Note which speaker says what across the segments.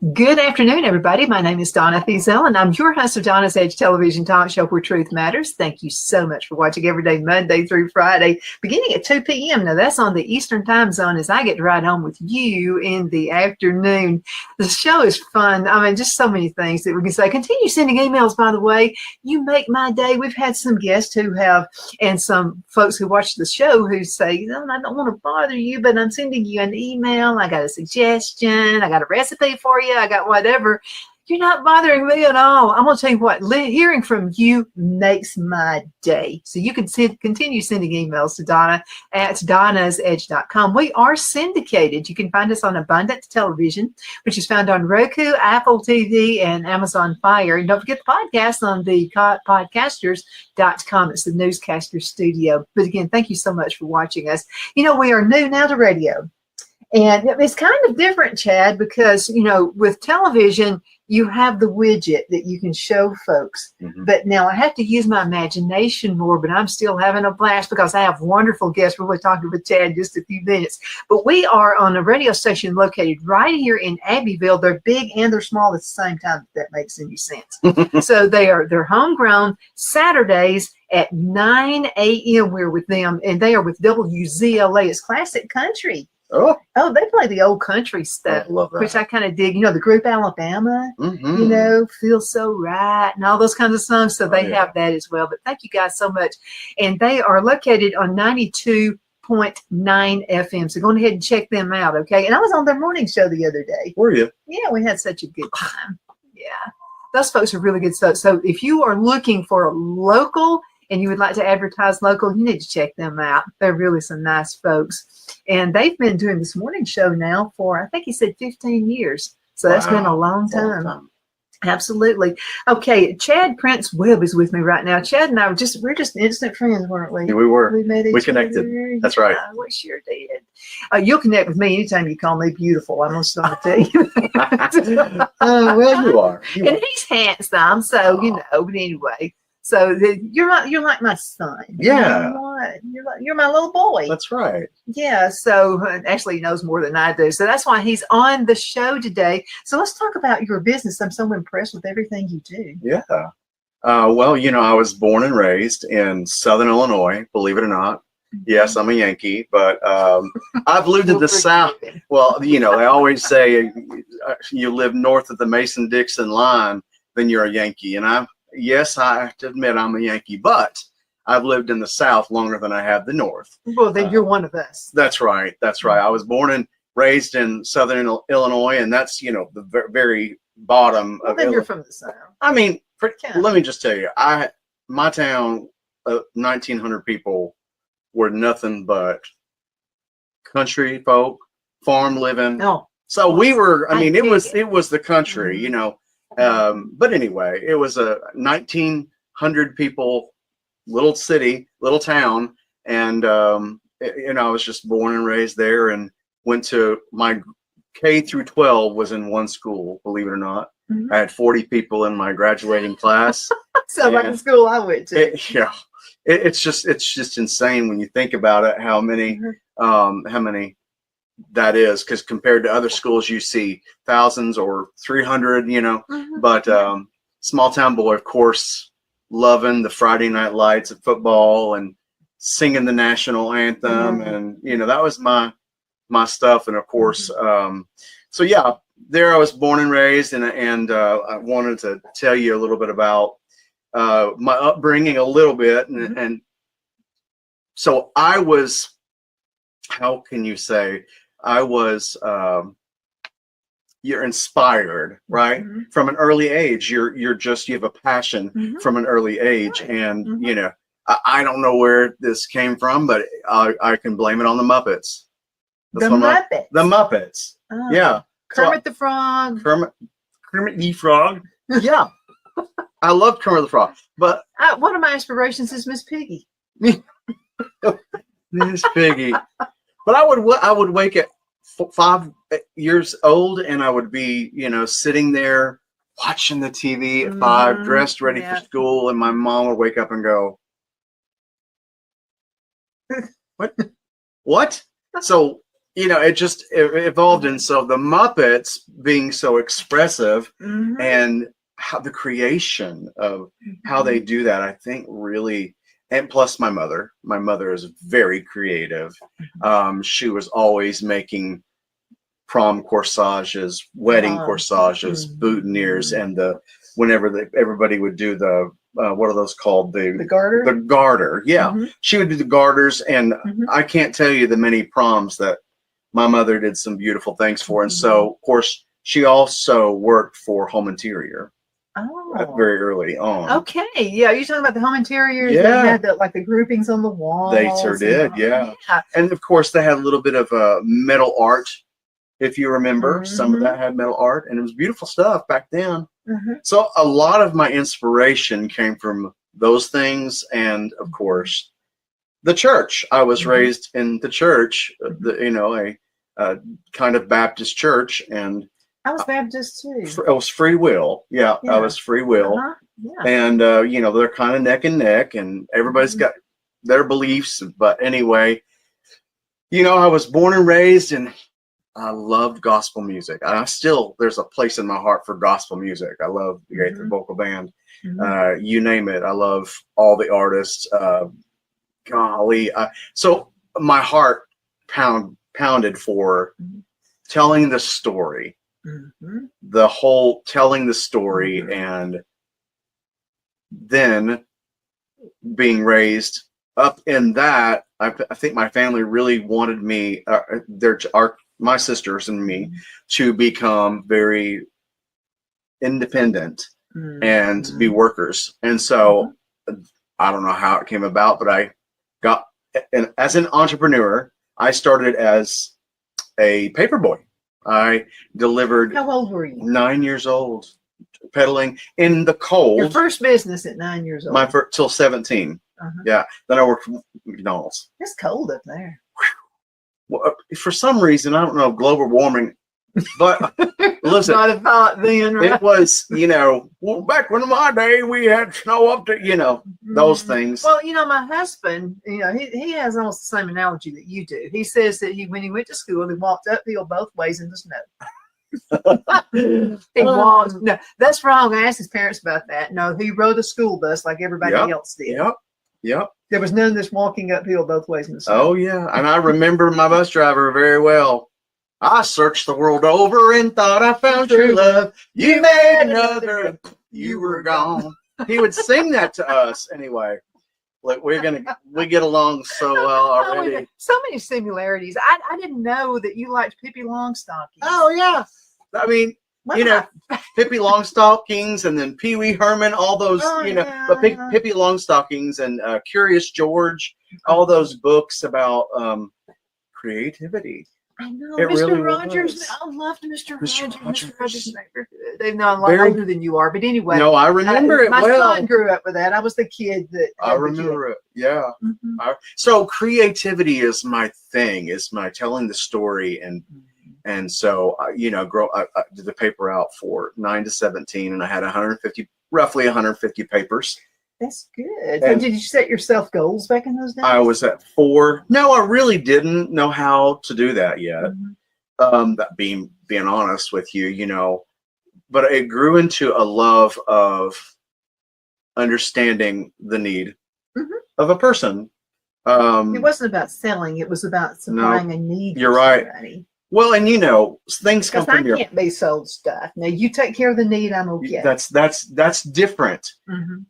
Speaker 1: Good afternoon, everybody. My name is Donna Thiesel, and I'm your host of Donna's Edge television talk show where truth matters. Thank you so much for watching every day, Monday through Friday, beginning at 2 p.m. Now, that's on the Eastern time zone as I get to ride home with you in the afternoon. The show is fun. I mean, just so many things that we can say. Continue sending emails, by the way. You make my day. We've had some guests who have, and some folks who watch the show who say, oh, I don't want to bother you, but I'm sending you an email. I got a suggestion. I got a recipe for you. I got whatever. You're not bothering me at all. I'm going to tell you what, hearing from you makes my day. So you can continue sending emails to Donna at donnasedge.com. We are syndicated. You can find us on Abundant Television, which is found on Roku, Apple TV, and Amazon Fire. And don't forget the podcast on the podcasters.com. It's the newscaster studio. But again, thank you so much for watching us. You know, we are new now to radio. And it's kind of different, Chad, because, you know, with television, you have the widget that you can show folks. Mm-hmm. But now I have to use my imagination more, but I'm still having a blast because I have wonderful guests. We're going to talk with Chad in just a few minutes. But we are on a radio station located right here in Abbeville. They're big and they're small at the same time, if that makes any sense. So they're homegrown Saturdays at 9 a.m. We're with them, and they are with WZLA. It's classic country. Oh, they play the old country stuff, which I kind of dig. You know, the group Alabama, you know, Feels So Right, and all those kinds of songs. So they have that as well. But thank you guys so much. And they are located on 92.9 FM. So go ahead and check them out, okay? And I was on their morning show the other day.
Speaker 2: Were you?
Speaker 1: Yeah, we had such a good time. Yeah, those folks are really good stuff. So if you are looking for a local and you would like to advertise local, you need to check them out. They're really some nice folks. And they've been doing this morning show now for, I think he said 15 years. So that's been a long time. Absolutely. Okay, Chad Prince-Webb is with me right now. Chad and I we're just instant friends, weren't we?
Speaker 2: Yeah, we were.
Speaker 1: We met each other.
Speaker 2: We connected. That's right.
Speaker 1: We sure did. You'll connect with me anytime you call me beautiful. I'm just going to tell you.
Speaker 2: Well, you are.
Speaker 1: And he's handsome, so, you know, but anyway. So you're like my son.
Speaker 2: Yeah.
Speaker 1: You know, you're my little boy.
Speaker 2: That's right.
Speaker 1: Yeah. So actually, he knows more than I do. So that's why he's on the show today. So let's talk about your business. I'm so impressed with everything you do.
Speaker 2: Yeah. Well, you know, I was born and raised in Southern Illinois, believe it or not. Yes, I'm a Yankee, but I've lived in the South. Well, you know, they always say you live north of the Mason-Dixon line, then you're a Yankee. And yes, I have to admit I'm a Yankee, but I've lived in the South longer than I have the North.
Speaker 1: Well, then you're one of us.
Speaker 2: That's right. That's right. I was born and raised in Southern Illinois, and that's, you know, the very bottom of
Speaker 1: then you're from the South.
Speaker 2: I mean, let me just tell you, my town, 1,900 people, were nothing but country folk, farm living.
Speaker 1: Oh,
Speaker 2: so we were. I mean, it was the country, you know. But anyway, it was a 1,900 people, little city, little town. And, you know, I was just born and raised there and went to my K through 12 was in one school, believe it or not. I had 40 people in my graduating class.
Speaker 1: Sounds like the school I went to.
Speaker 2: It's just insane when you think about it, how many that is, because compared to other schools you see thousands or 300, you know. But small town boy, of course, loving the Friday night lights of football and singing the national anthem, and you know, that was my stuff. And of course, so yeah, there I was born and raised, and I wanted to tell you a little bit about my upbringing a little bit, and so I was, how can you say, I was, you're inspired, right? From an early age. You have a passion from an early age. And, you know, I don't know where this came from, but I can blame it on the Muppets.
Speaker 1: The Muppets.
Speaker 2: The Muppets. Oh. Yeah.
Speaker 1: Kermit the Frog.
Speaker 2: Kermit the Frog. Yeah. I love Kermit the Frog. But
Speaker 1: one of my inspirations is Miss Piggy.
Speaker 2: Miss Piggy. But I would wake at 5 years old, and I would be, you know, sitting there watching the TV at 5, dressed ready for school, and my mom would wake up and go, "What? What?" So it just evolved. And so the Muppets being so expressive and how the creation of how they do that, I think really, and plus my mother is very creative. She was always making prom corsages, wedding corsages, boutonnieres, and whenever everybody would do the what are those called?
Speaker 1: The garter?
Speaker 2: The garter, yeah. She would do the garters, and I can't tell you the many proms that my mother did some beautiful things for. And so, of course, she also worked for Home Interior very early on.
Speaker 1: Okay, yeah, you're talking about the home interiors.
Speaker 2: Yeah.
Speaker 1: They had like the groupings on the walls.
Speaker 2: They sure did, yeah. And of course, they had a little bit of metal art. If you remember, some of that had metal art, and it was beautiful stuff back then. So a lot of my inspiration came from those things, and of course, the church. I was raised in the church, a kind of Baptist church, and
Speaker 1: I was Baptist too.
Speaker 2: It was free will. Yeah, I was free will, and they're kind of neck and neck, and everybody's got their beliefs. But anyway, I was born and raised, and I loved gospel music. There's a place in my heart for gospel music. I love the Gaither Vocal Band. You name it. I love all the artists. Golly. So my heart pounded for telling the story, the whole telling the story, and then being raised up in that. I think my family really wanted me, my sisters and me, to become very independent and be workers. And so I don't know how it came about, but I got, and as an entrepreneur, I started as a paper boy. I delivered.
Speaker 1: How old were you?
Speaker 2: 9 years old, pedaling in the cold.
Speaker 1: Your first business at 9 years old?
Speaker 2: My first till 17. Yeah. Then I worked for McDonald's.
Speaker 1: It's cold up there.
Speaker 2: Well, for some reason, I don't know, global warming, but listen,
Speaker 1: not a thought then, right?
Speaker 2: it was, back when my day, we had snow up to, those things.
Speaker 1: Well, my husband, he has almost the same analogy that you do. He says that when he went to school, he walked uphill both ways in the snow. He walked. No, that's wrong. I asked his parents about that. No, he rode a school bus like everybody else did.
Speaker 2: Yep.
Speaker 1: There was none of this walking uphill both ways in the snow.
Speaker 2: Oh, yeah. And I remember my bus driver very well. I searched the world over and thought I found true love. You made another, you were gone. He would sing that to us anyway. Like we get along so well already.
Speaker 1: So many similarities. I didn't know that you liked Pippi Longstocking.
Speaker 2: Oh, yeah. I mean, Pippi Longstockings, and then Pee Wee Herman, all those, but Pippi Longstockings and Curious George, all those books about creativity.
Speaker 1: I know.
Speaker 2: It
Speaker 1: Mr.
Speaker 2: really
Speaker 1: Rogers.
Speaker 2: was.
Speaker 1: I loved Mr. Rogers.
Speaker 2: Rogers.
Speaker 1: Mr. Rogers' neighborhood. They're not a lot older than you are, but anyway.
Speaker 2: No, I remember it
Speaker 1: my
Speaker 2: well.
Speaker 1: My son grew up with that. I was the kid that.
Speaker 2: I remember it. Yeah. So creativity is my thing. Is my telling the story, and so I did the paper out for 9 to 17, and I had roughly 150 papers.
Speaker 1: That's good. So did you set yourself goals back in those days?
Speaker 2: I was at 4. No, I really didn't know how to do that yet. That being honest with you, but it grew into a love of understanding the need of a person.
Speaker 1: It wasn't about selling; it was about supplying a need.
Speaker 2: You're right.
Speaker 1: Somebody.
Speaker 2: Well, and things come from
Speaker 1: I can't be sold stuff. Now you take care of the need, I'm okay.
Speaker 2: That's different.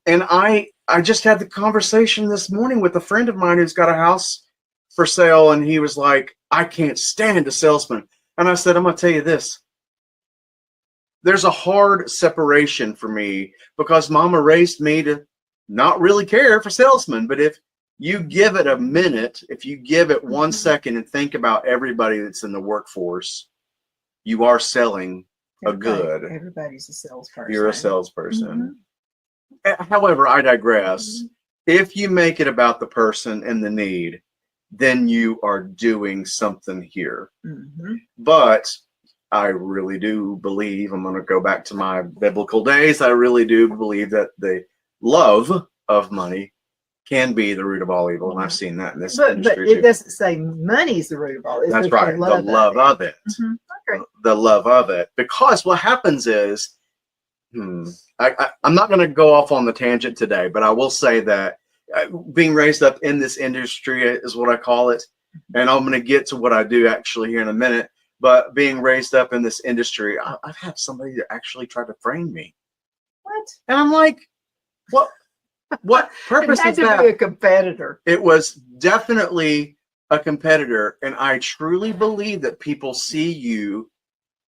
Speaker 2: And I just had the conversation this morning with a friend of mine who's got a house for sale, and he was like, I can't stand a salesman. And I said, I'm gonna tell you this. There's a hard separation for me because Mama raised me to not really care for salesmen, but if you give it a minute, if you give it 1 second and think about everybody that's in the workforce, you are selling a good.
Speaker 1: Everybody's a salesperson.
Speaker 2: You're a salesperson. However, I digress. If you make it about the person and the need, then you are doing something here. But I really do believe, I'm going to go back to my biblical days, I really do believe that the love of money can be the root of all evil, and I've seen that in this
Speaker 1: But
Speaker 2: industry
Speaker 1: it
Speaker 2: too.
Speaker 1: doesn't say money's the root of all.
Speaker 2: That's right, the love of it.
Speaker 1: Mhm. Okay.
Speaker 2: The love of it. Because what happens is, I'm not going to go off on the tangent today, but I will say that being raised up in this industry is what I call it. And I'm going to get to what I do actually here in a minute. But being raised up in this industry, I've had somebody that actually tried to frame me.
Speaker 1: What?
Speaker 2: And I'm like, what purpose
Speaker 1: It had
Speaker 2: is
Speaker 1: to
Speaker 2: that?
Speaker 1: be a competitor.
Speaker 2: It was definitely a competitor. And I truly believe that people see you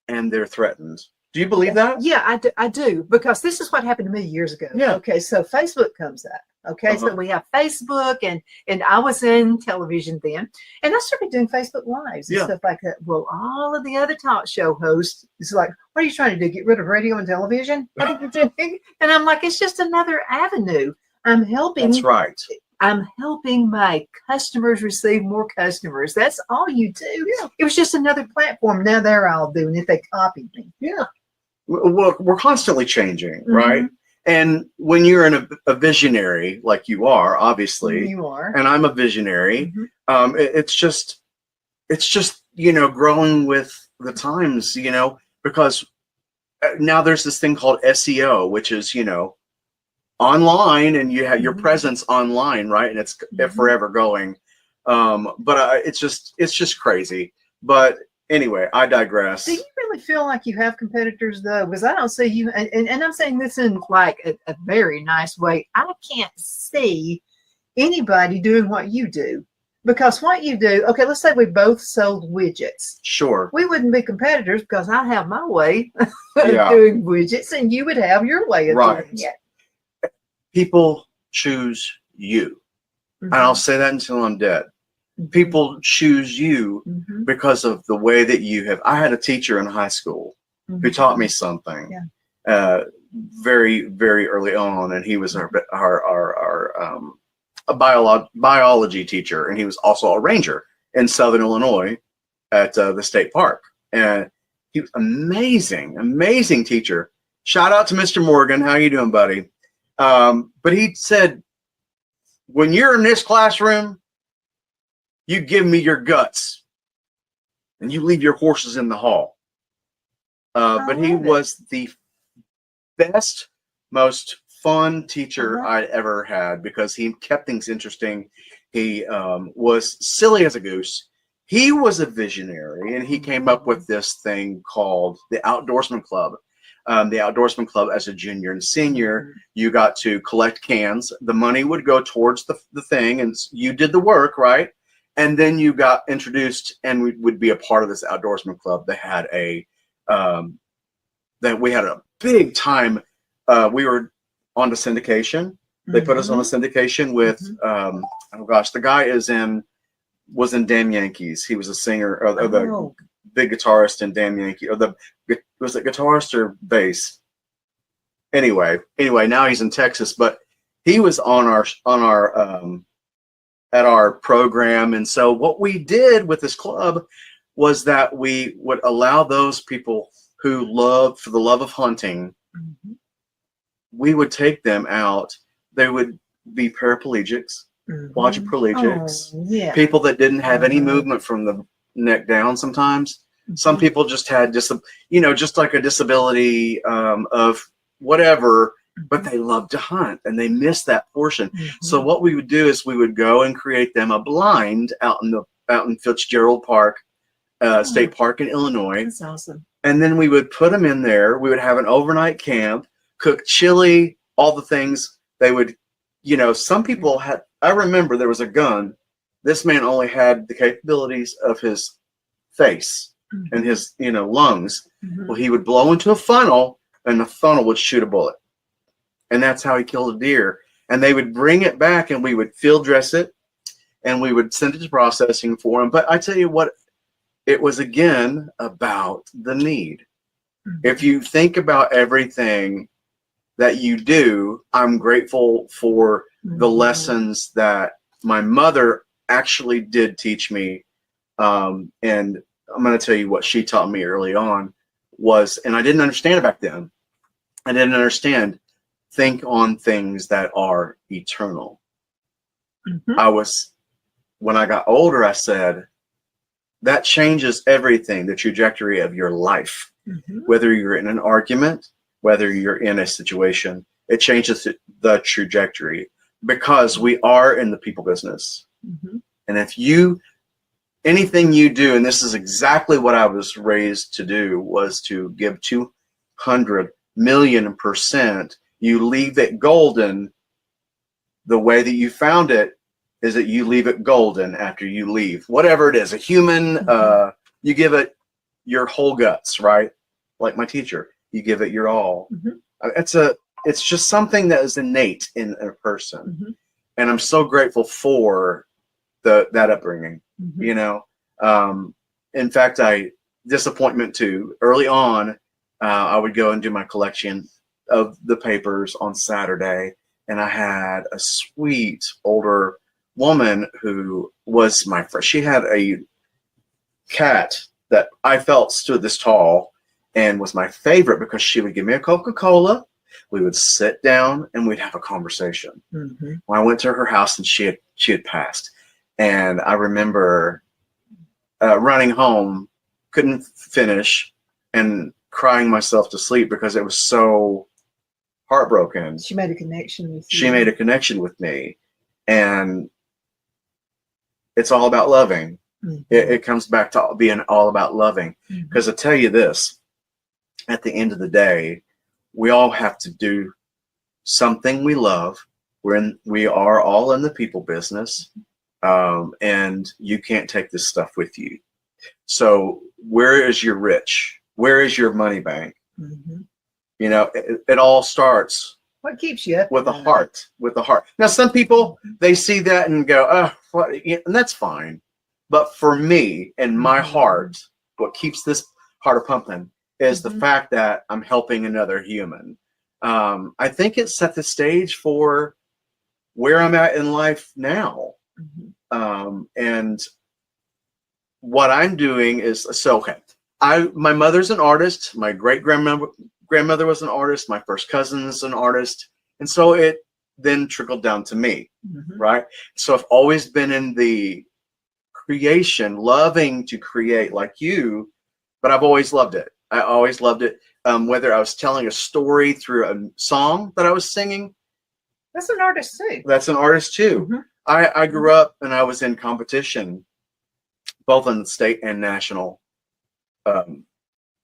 Speaker 2: and they're threatened. Do you believe that?
Speaker 1: Yeah, I do, because this is what happened to me years ago.
Speaker 2: Yeah.
Speaker 1: Okay, so Facebook comes up. Okay, so we have Facebook, and I was in television then, and I started doing Facebook Lives and stuff like that. Well, all of the other talk show hosts is like, "What are you trying to do? Get rid of radio and television?" What are you doing? And I'm like, "It's just another avenue. I'm helping."
Speaker 2: That's right.
Speaker 1: I'm helping my customers receive more customers. That's all you do.
Speaker 2: Yeah.
Speaker 1: It was just another platform. Now they're all doing it. They copied me.
Speaker 2: Yeah. We're constantly changing, right? And when you're a visionary, like you are, obviously,
Speaker 1: You are.
Speaker 2: and I'm a visionary, it's just, growing with the times, because now there's this thing called SEO, which is, online, and you have your presence online, right? And it's forever going. But it's just crazy. But anyway, I digress.
Speaker 1: Do you really feel like you have competitors though? Because I don't see you, and I'm saying this in like a very nice way. I can't see anybody doing what you do. Because what you do, okay, let's say we both sold widgets.
Speaker 2: Sure.
Speaker 1: We wouldn't be competitors because I have my way of doing widgets and you would have your way of doing it.
Speaker 2: People choose you. And I'll say that until I'm dead. People choose you because of the way that you have. I had a teacher in high school who taught me something very, very early on, and he was a biology teacher, and he was also a ranger in Southern Illinois at the state park. And he was amazing teacher. Shout out to Mr. Morgan. How you doing, buddy? But he said, when you're in this classroom, you give me your guts and you leave your horses in the hall. But he was the best, most fun teacher I'd ever had because he kept things interesting. He was silly as a goose. He was a visionary, and he came up with this thing called the Outdoorsman Club. The Outdoorsman Club, as a junior and senior, you got to collect cans. The money would go towards the thing, and you did the work, right? And then you got introduced and we would be a part of this Outdoorsman Club. They had we had a big time. We were on the syndication. They put us on the syndication with, oh gosh, the guy was in Damn Yankees. He was a singer, or the big guitarist in Damn Yankee, or was it guitarist or bass? Anyway, now he's in Texas, but he was on our at our program. And so what we did with this club was that we would allow those people who for the love of hunting, we would take them out. They would be paraplegics, quadriplegics, people that didn't have any movement from the neck down sometimes. Some people just had just like a disability of whatever, but they loved to hunt and they missed that portion. So what we would do is we would go and create them a blind out in Fitzgerald Park, State Park in Illinois.
Speaker 1: That's awesome. And
Speaker 2: then we would put them in there. We would have an overnight camp, cook chili, all the things. They would, some people had. I remember there was a gun. This man only had the capabilities of his face and his lungs. Well, he would blow into a funnel, and the funnel would shoot a bullet. And that's how he killed a deer. And they would bring it back, and we would field dress it, and we would send it to processing for him. But I tell you what, it was again about the need. If you think about everything that you do, I'm grateful for the lessons that my mother actually did teach me. And I'm going to tell you what she taught me early on was, and I didn't understand it back then. I didn't understand. Think on things that are eternal. When I got older, I said, that changes everything, the trajectory of your life. Whether you're in an argument, whether you're in a situation, it changes the trajectory because we are in the people business. And if anything you do, and this is exactly what I was raised to do, was to give 200 million%. You leave it golden. The way that you found it is that you leave it golden after you leave. Whatever it is, a human, you give it your whole guts, right? Like my teacher, you give it your all. It's just something that is innate in a person. And I'm so grateful for that upbringing, you know. In fact, disappointment too, early on, I would go and do my collection of the papers on Saturday, and I had a sweet older woman who was my friend. She had a cat that I felt stood this tall and was my favorite because she would give me a Coca-Cola. We would sit down and we'd have a conversation. When I went to her house and she had passed, and I remember running home, couldn't finish, and crying myself to sleep because it was so heartbroken.
Speaker 1: She made a connection with you.
Speaker 2: She made a connection with me, and it's all about loving. It comes back to being all about loving. Because I tell you this, at the end of the day, we all have to do something we love. We are all in the people business, and you can't take this stuff with you. So where is your rich? Where is your money bank? You know, it all starts.
Speaker 1: What keeps you up?
Speaker 2: With a heart. With a heart. Now, some people, they see that and go, "Oh, what?" And that's fine. But for me and my heart, what keeps this heart pumping is the fact that I'm helping another human. I think it set the stage for where I'm at in life now. And what I'm doing is, my mother's an artist. My grandmother was an artist. My first cousin is an artist. And so it then trickled down to me, right? So I've always been in the creation, loving to create like you, but I've always loved it. I always loved it. Whether I was telling a story through a song that I was singing.
Speaker 1: That's an artist too.
Speaker 2: That's an artist too. I grew up and I was in competition, both in the state and national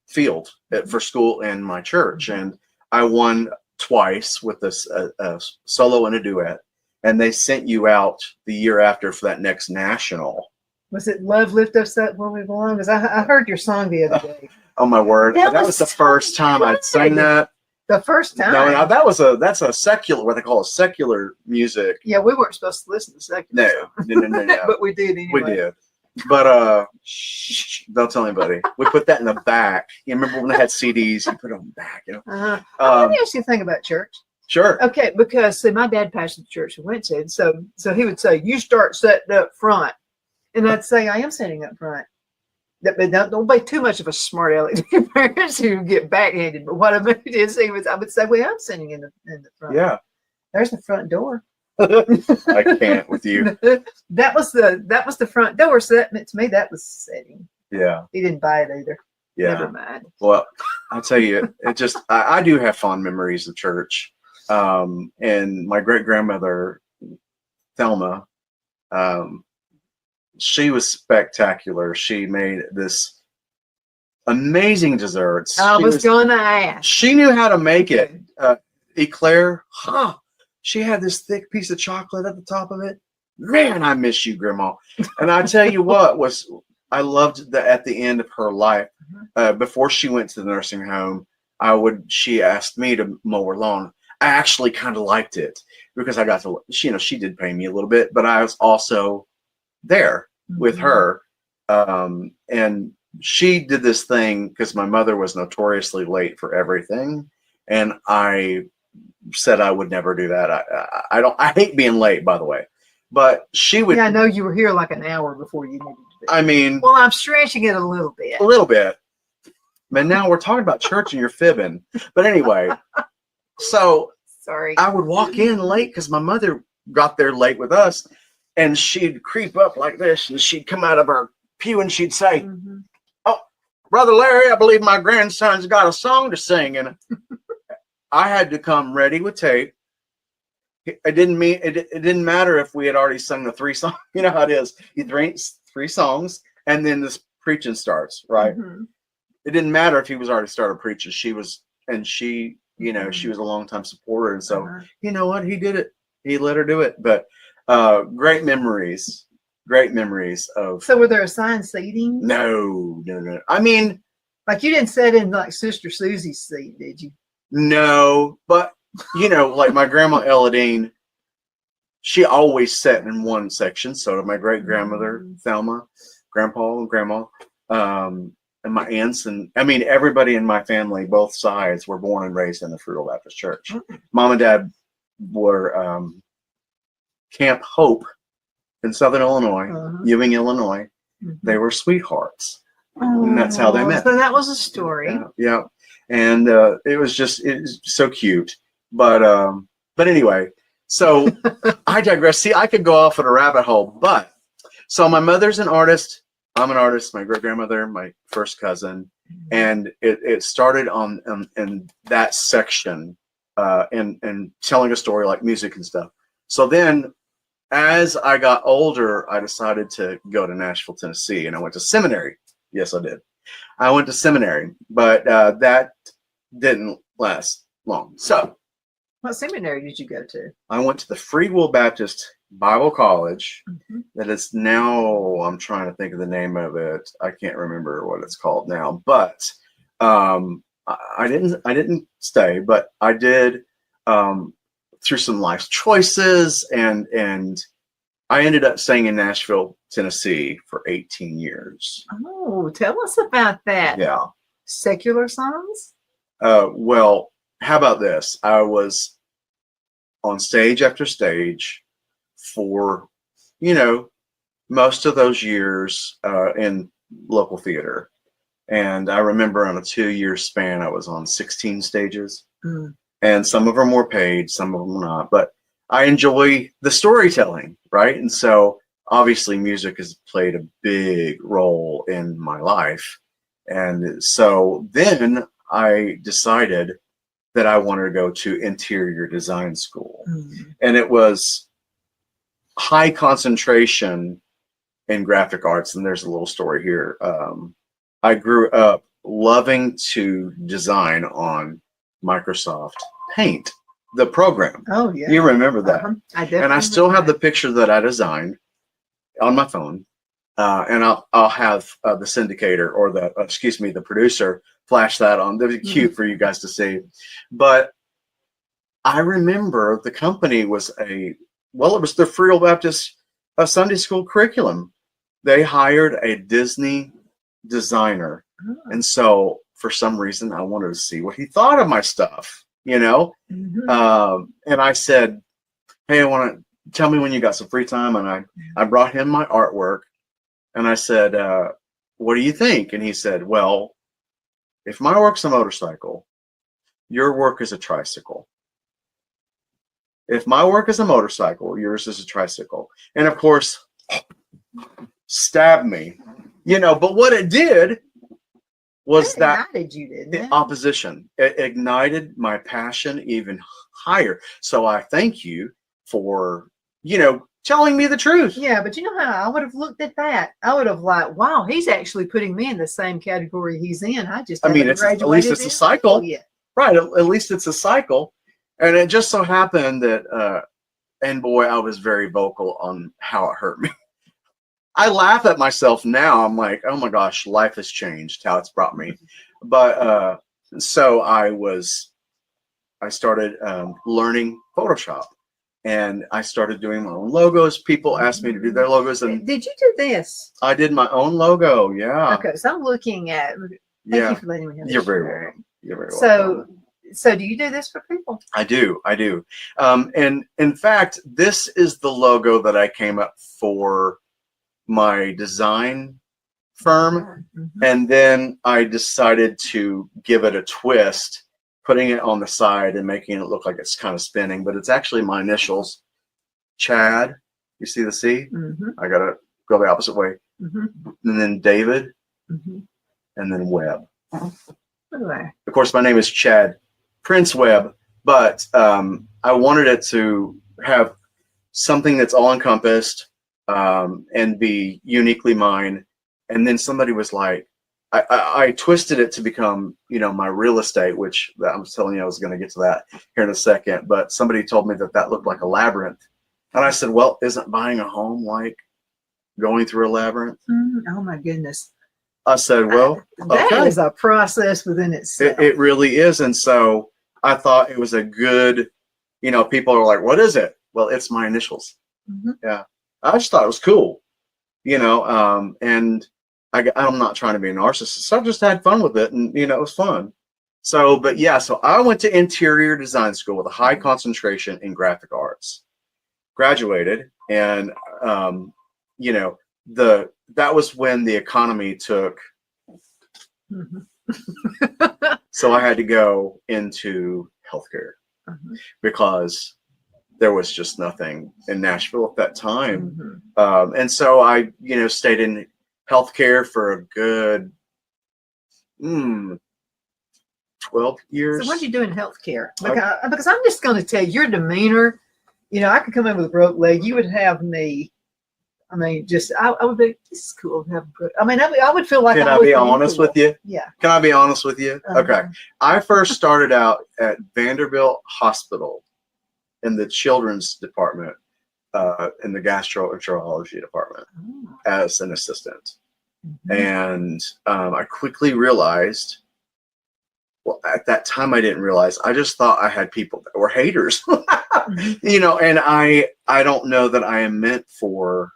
Speaker 2: field for school and my church. And I won twice with a solo and a duet. And they sent you out the year after for that next national. Was
Speaker 1: it Love Lift Us Up Where We Belong? Because I heard your song the other day.
Speaker 2: Oh my word. That was the first time I'd sang that.
Speaker 1: The first time?
Speaker 2: No, that's a secular, what they call a secular music.
Speaker 1: Yeah, we weren't supposed to listen to secular.
Speaker 2: No.
Speaker 1: But we did anyway.
Speaker 2: We did. But shh, don't tell anybody. We put that in the back. You remember when they had CDs? You put it on the back. You know.
Speaker 1: Let me ask you a thing about church.
Speaker 2: Sure.
Speaker 1: Okay, because see, my dad pastored the church we went to, and so he would say, "You start setting up front," and I'd say, "I am setting up front." But don't be too much of a smart aleck to your parents who get backhanded. But what I meant is, I would say, "Well, I'm sitting in the front."
Speaker 2: Yeah.
Speaker 1: There's the front door.
Speaker 2: I can't with you.
Speaker 1: That was the front door. So that meant to me that was setting.
Speaker 2: Yeah.
Speaker 1: He didn't buy it either.
Speaker 2: Yeah.
Speaker 1: Never mind.
Speaker 2: Well, I'll tell you, I do have fond memories of church. And my great grandmother, Thelma, she was spectacular. She made this amazing desserts.
Speaker 1: I was gonna ask.
Speaker 2: She knew how to make it. Eclair, she had this thick piece of chocolate at the top of it. Man, I miss you, Grandma. And I tell you what, I loved that at the end of her life, before she went to the nursing home, she asked me to mow her lawn. I actually kind of liked it because I got to, she did pay me a little bit, but I was also there with her. And she did this thing because my mother was notoriously late for everything. And I said I would never do that. I hate being late, by the way, but she would.
Speaker 1: Yeah, I know you were here like an hour before you needed to be.
Speaker 2: I mean,
Speaker 1: well, I'm stretching it a little bit.
Speaker 2: A little bit. But now we're talking about church and you're fibbing. But anyway, so
Speaker 1: sorry.
Speaker 2: I would walk in late because my mother got there late with us. and she'd creep up like this, and she'd come out of her pew, and she'd say, "Oh, Brother Larry, I believe my grandson's got a song to sing." And I had to come ready with tape. It didn't matter if we had already sung the 3 songs. You know how it is. You three songs, and then this preaching starts, right? It didn't matter if he was already started preaching. She was a long-time supporter, and so you know what, he did it. He let her do it. But great memories of.
Speaker 1: So were there assigned seating?
Speaker 2: No. I mean,
Speaker 1: like you didn't sit in like Sister Susie's seat, did you?
Speaker 2: No, but like my grandma Eladine, she always sat in one section. So did my great grandmother Thelma, Grandpa and Grandma, and my aunts, and I mean everybody in my family, both sides, were born and raised in the Fruitable Baptist Church. Mom and Dad were Camp Hope in Southern Illinois, Ewing, Illinois. They were sweethearts, and that's how they met.
Speaker 1: So that was a story.
Speaker 2: Yeah. And it was so cute. But anyway, so I digress. See, I could go off at a rabbit hole, but so my mother's an artist. I'm an artist. My great grandmother, my first cousin, and it started in that section, and telling a story like music and stuff. So then, as I got older, I decided to go to Nashville, Tennessee, and I went to seminary. Yes, I did. I went to seminary, but that didn't last long. So,
Speaker 1: what seminary did you go to?
Speaker 2: I went to the Free Will Baptist Bible College. That is now, I'm trying to think of the name of it. I can't remember what it's called now. But I didn't stay, but I did through some life choices, and I ended up staying in Nashville, Tennessee for 18 years.
Speaker 1: Oh, tell us about that.
Speaker 2: Yeah.
Speaker 1: Secular songs?
Speaker 2: Well, how about this? I was on stage after stage for, most of those years in local theater. And I remember on a 2-year span, I was on 16 stages. And some of them were paid, some of them were not. But I enjoy the storytelling, right? And so obviously music has played a big role in my life. And so then I decided that I wanted to go to interior design school. And it was high concentration in graphic arts. And there's a little story here. I grew up loving to design on Microsoft Paint, the program.
Speaker 1: Oh, yeah.
Speaker 2: You remember that.
Speaker 1: I definitely.
Speaker 2: And I still have the picture that I designed on my phone. And I'll have the syndicator or the producer flash that on. That'd be cute for you guys to see. But I remember the company was it was the Free Will Baptist Sunday school curriculum. They hired a Disney designer. And so for some reason, I wanted to see what he thought of my stuff, And I said, hey, I want to tell me when you got some free time. And I brought him my artwork. And I said, what do you think? And he said, well, if my work's a motorcycle, your work is a tricycle. If my work is a motorcycle, yours is a tricycle. And of course, stabbed me, but what it did was that
Speaker 1: ignited
Speaker 2: opposition. It ignited my passion even higher. So I thank you for, telling me the truth.
Speaker 1: Yeah, but you know how I would have looked at that? I would have wow, he's actually putting me in the same category he's in. At
Speaker 2: least it's a cycle.
Speaker 1: Yeah.
Speaker 2: Right, at least it's a cycle. And it just so happened that, and boy, I was very vocal on how it hurt me. I laugh at myself now. I'm like, oh my gosh, life has changed, how it's brought me. But so I started learning Photoshop. And I started doing my own logos. People asked me to do their logos. And
Speaker 1: did you do this?
Speaker 2: I did my own logo, yeah.
Speaker 1: Okay, so I'm looking at, thank you for letting me have
Speaker 2: You're
Speaker 1: this.
Speaker 2: very welcome. You're very welcome.
Speaker 1: So do you do this for people?
Speaker 2: I do. And in fact, this is the logo that I came up for my design firm. And then I decided to give it a twist, putting it on the side and making it look like it's kind of spinning, but it's actually my initials, Chad, You see the C?
Speaker 1: Mm-hmm.
Speaker 2: I got to go the opposite way.
Speaker 1: Mm-hmm.
Speaker 2: And then David,
Speaker 1: Mm-hmm.
Speaker 2: and then Webb.
Speaker 1: Anyway.
Speaker 2: Of course, my name is Chad Prince-Webb, but I wanted it to have something that's all encompassed and be uniquely mine. And then somebody was like, I twisted it to become, my real estate, which I'm telling you, I was going to get to that here in a second. But somebody told me that looked like a labyrinth. And I said, well, isn't buying a home like going through a labyrinth?
Speaker 1: Oh, my goodness.
Speaker 2: I said, well,
Speaker 1: that is a process within itself.
Speaker 2: It really is. And so I thought it was a good, people are like, what is it? Well, it's my initials.
Speaker 1: Mm-hmm.
Speaker 2: Yeah. I just thought it was cool, and I'm not trying to be a narcissist. So I just had fun with it, and, it was fun. So, but yeah, so I went to interior design school with a high concentration in graphic arts, graduated, and, that was when the economy took.
Speaker 1: Mm-hmm.
Speaker 2: So I had to go into healthcare because there was just nothing in Nashville at that time.
Speaker 1: Mm-hmm.
Speaker 2: And so I, stayed in healthcare for a good 12 years.
Speaker 1: So what did you do in healthcare? Because I'm just going to tell you, your demeanor, I could come in with a broke leg. You would have me. I mean, I would be, this is cool to have a broke. I mean, I would feel like
Speaker 2: Can I be honest with you?
Speaker 1: Yeah.
Speaker 2: Can I be honest with you? Okay. I first started out at Vanderbilt Hospital in the children's department, in the gastroenterology department as an assistant. Mm-hmm. And I quickly realized, well, at that time I didn't realize, I just thought I had people that were haters, and I don't know that I am meant for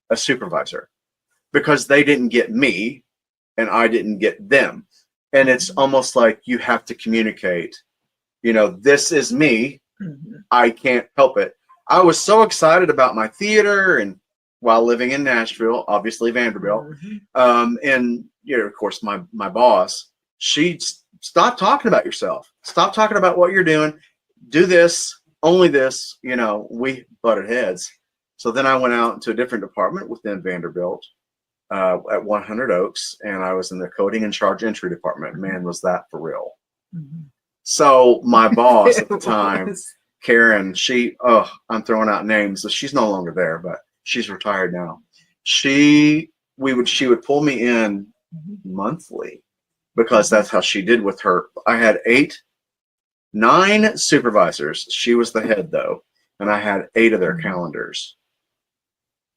Speaker 2: a supervisor because they didn't get me and I didn't get them. And it's almost like you have to communicate, this is me. Mm-hmm. I can't help it. I was so excited about my theater and while living in Nashville, obviously Vanderbilt. Mm-hmm. And, of course, my boss, she stop talking about yourself. Stop talking about what you're doing. Do this, only this, we butted heads. So then I went out to a different department within Vanderbilt at 100 Oaks, and I was in the coding and charge entry department. Man, was that for real. Mm-hmm. So my boss at the time, Karen, I'm throwing out names. So she's no longer there, but she's retired now. She would pull me in monthly because that's how she did with her. I had 9 supervisors. She was the head though, and I had 8 of their calendars.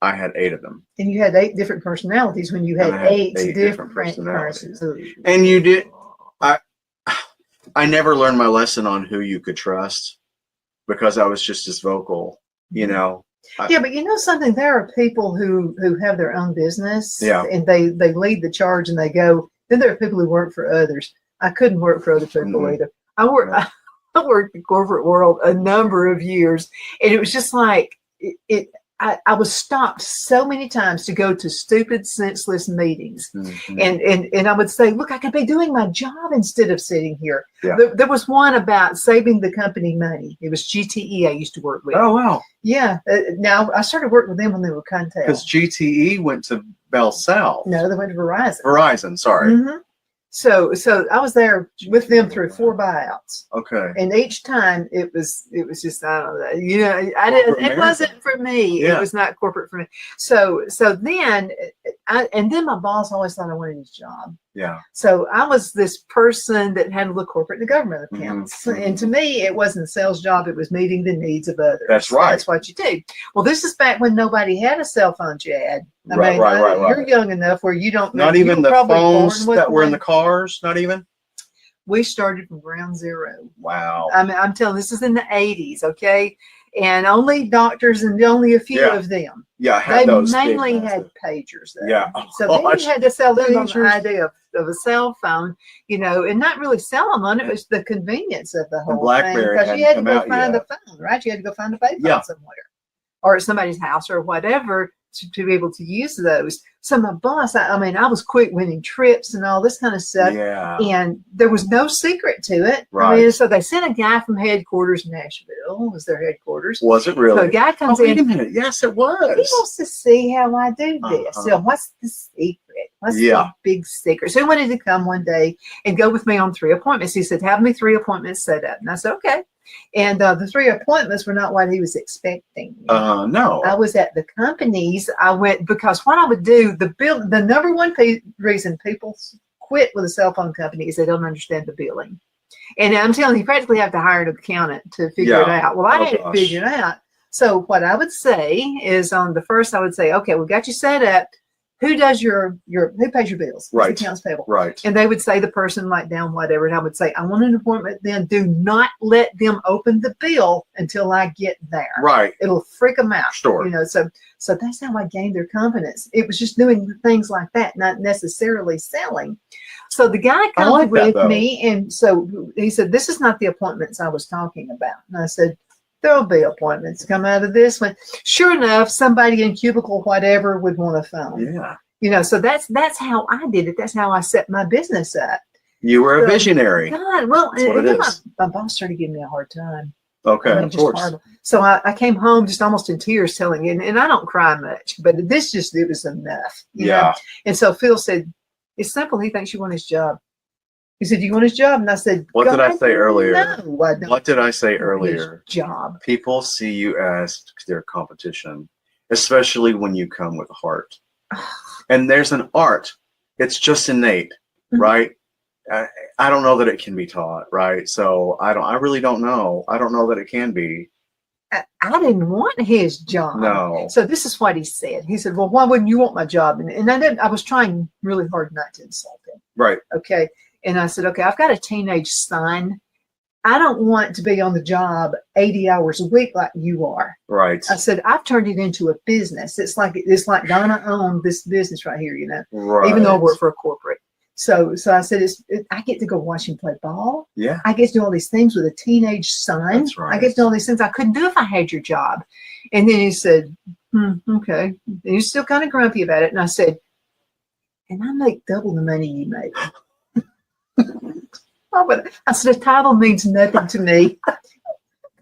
Speaker 2: I had 8 of them.
Speaker 1: And you had 8 different personalities when you had 8 different personalities.
Speaker 2: And you did. I never learned my lesson on who you could trust because I was just as vocal, Yeah,
Speaker 1: but something, there are people who have their own business, and they lead the charge and they go. Then there are people who work for others. I couldn't work for other people either. I worked in the corporate world a number of years, and it was just like I was stopped so many times to go to stupid, senseless meetings. Mm-hmm. And I would say, look, I could be doing my job instead of sitting here. Yeah. There was one about saving the company money. It was GTE I used to work with.
Speaker 2: Oh, wow.
Speaker 1: Yeah. Now, I started working with them when they were Contel.
Speaker 2: Because GTE went to Bell South.
Speaker 1: No, they went to Verizon.
Speaker 2: Verizon, sorry. Mm-hmm.
Speaker 1: So I was there with them through 4 buyouts.
Speaker 2: Okay.
Speaker 1: And each time it was just, I don't know, it wasn't for me. Yeah. It was not corporate for me. So then my boss always thought I wanted his job.
Speaker 2: Yeah.
Speaker 1: So I was this person that handled the corporate and the government accounts. Mm-hmm. And to me, it wasn't a sales job. It was meeting the needs of others.
Speaker 2: That's right.
Speaker 1: That's what you do. Well, this is back when nobody had a cell phone, Chad.
Speaker 2: Right.
Speaker 1: You're young enough where you don't know.
Speaker 2: Not even the phones that were in the cars, not even?
Speaker 1: We started from ground zero.
Speaker 2: Wow.
Speaker 1: I mean, I'm telling you, this is in the 80s, okay? And only doctors and only a few of them.
Speaker 2: Yeah,
Speaker 1: they mainly had pagers though.
Speaker 2: Yeah.
Speaker 1: So then you had to sell them on the idea of a cell phone, and not really sell them on it. It was the convenience of the whole
Speaker 2: BlackBerry
Speaker 1: thing. Because you had to go find a phone, right? You had to go find a payphone somewhere or at somebody's house or whatever to be able to use those. So my boss, I mean, I was quick winning trips and all this kind of stuff.
Speaker 2: Yeah.
Speaker 1: And there was no secret to it.
Speaker 2: Right.
Speaker 1: I mean, so they sent a guy from headquarters, Nashville was their headquarters.
Speaker 2: Was it really?
Speaker 1: So a guy comes in.
Speaker 2: Wait a minute. Yes, it was.
Speaker 1: He wants to see how I do this. So what's the secret? What's the big secret? So he wanted to come one day and go with me on 3 appointments. He said, have me 3 appointments set up. And I said, okay. And the 3 appointments were not what he was expecting.
Speaker 2: No.
Speaker 1: I was at the companies. I went because what I would do, the number one reason people quit with a cell phone company is they don't understand the billing. And I'm telling you, you practically have to hire an accountant to figure it out. Well, I had it figured out. So what I would say is on the first, I would say, okay, we got you set up. Who does who pays your bills?
Speaker 2: Right.
Speaker 1: Accounts payable.
Speaker 2: Right.
Speaker 1: And they would say the person like down whatever. And I would say, I want an appointment then. Do not let them open the bill until I get there.
Speaker 2: Right.
Speaker 1: It'll freak them out.
Speaker 2: Sure.
Speaker 1: You know, so that's how I gained their confidence. It was just doing things like that, not necessarily selling. So the guy comes with me, and so he said, this is not the appointments I was talking about. And I said, there'll be appointments come out of this one. Sure enough, somebody in cubicle whatever would want a phone.
Speaker 2: Yeah.
Speaker 1: You know, so that's how I did it. That's how I set my business up.
Speaker 2: You were a visionary.
Speaker 1: God, well, my boss started giving me a hard time.
Speaker 2: Okay,
Speaker 1: I mean,
Speaker 2: of course.
Speaker 1: Horrible. So I came home just almost in tears telling him, and I don't cry much, but it was enough. You know? And so Phil said, it's simple. He thinks you want his job. He said, "Do you want his job?" And I said,
Speaker 2: "What did I say earlier?
Speaker 1: No, I don't.
Speaker 2: What did I say earlier?
Speaker 1: His job.
Speaker 2: People see you as their competition, especially when you come with a heart. And there's an art. It's just innate, right? I don't know that it can be taught, right? So I really don't know. I don't know that it can be.
Speaker 1: I didn't want his job.
Speaker 2: No.
Speaker 1: So this is what he said. He said, well, why wouldn't you want my job? And I was trying really hard not to insult him.
Speaker 2: Right.
Speaker 1: Okay. And I said, okay, I've got a teenage son. I don't want to be on the job 80 hours a week like you are.
Speaker 2: Right.
Speaker 1: I said, I've turned it into a business. It's like Donna owned this business right here, you know,
Speaker 2: right.
Speaker 1: Even though I work for a corporate. So I said, I get to go watch him play ball.
Speaker 2: Yeah.
Speaker 1: I get to do all these things with a teenage son.
Speaker 2: That's right.
Speaker 1: I get to do all these things I couldn't do if I had your job. And then he said, okay. And he's still kind of grumpy about it. And I said, and I make double the money you make. But I said, a title means nothing to me.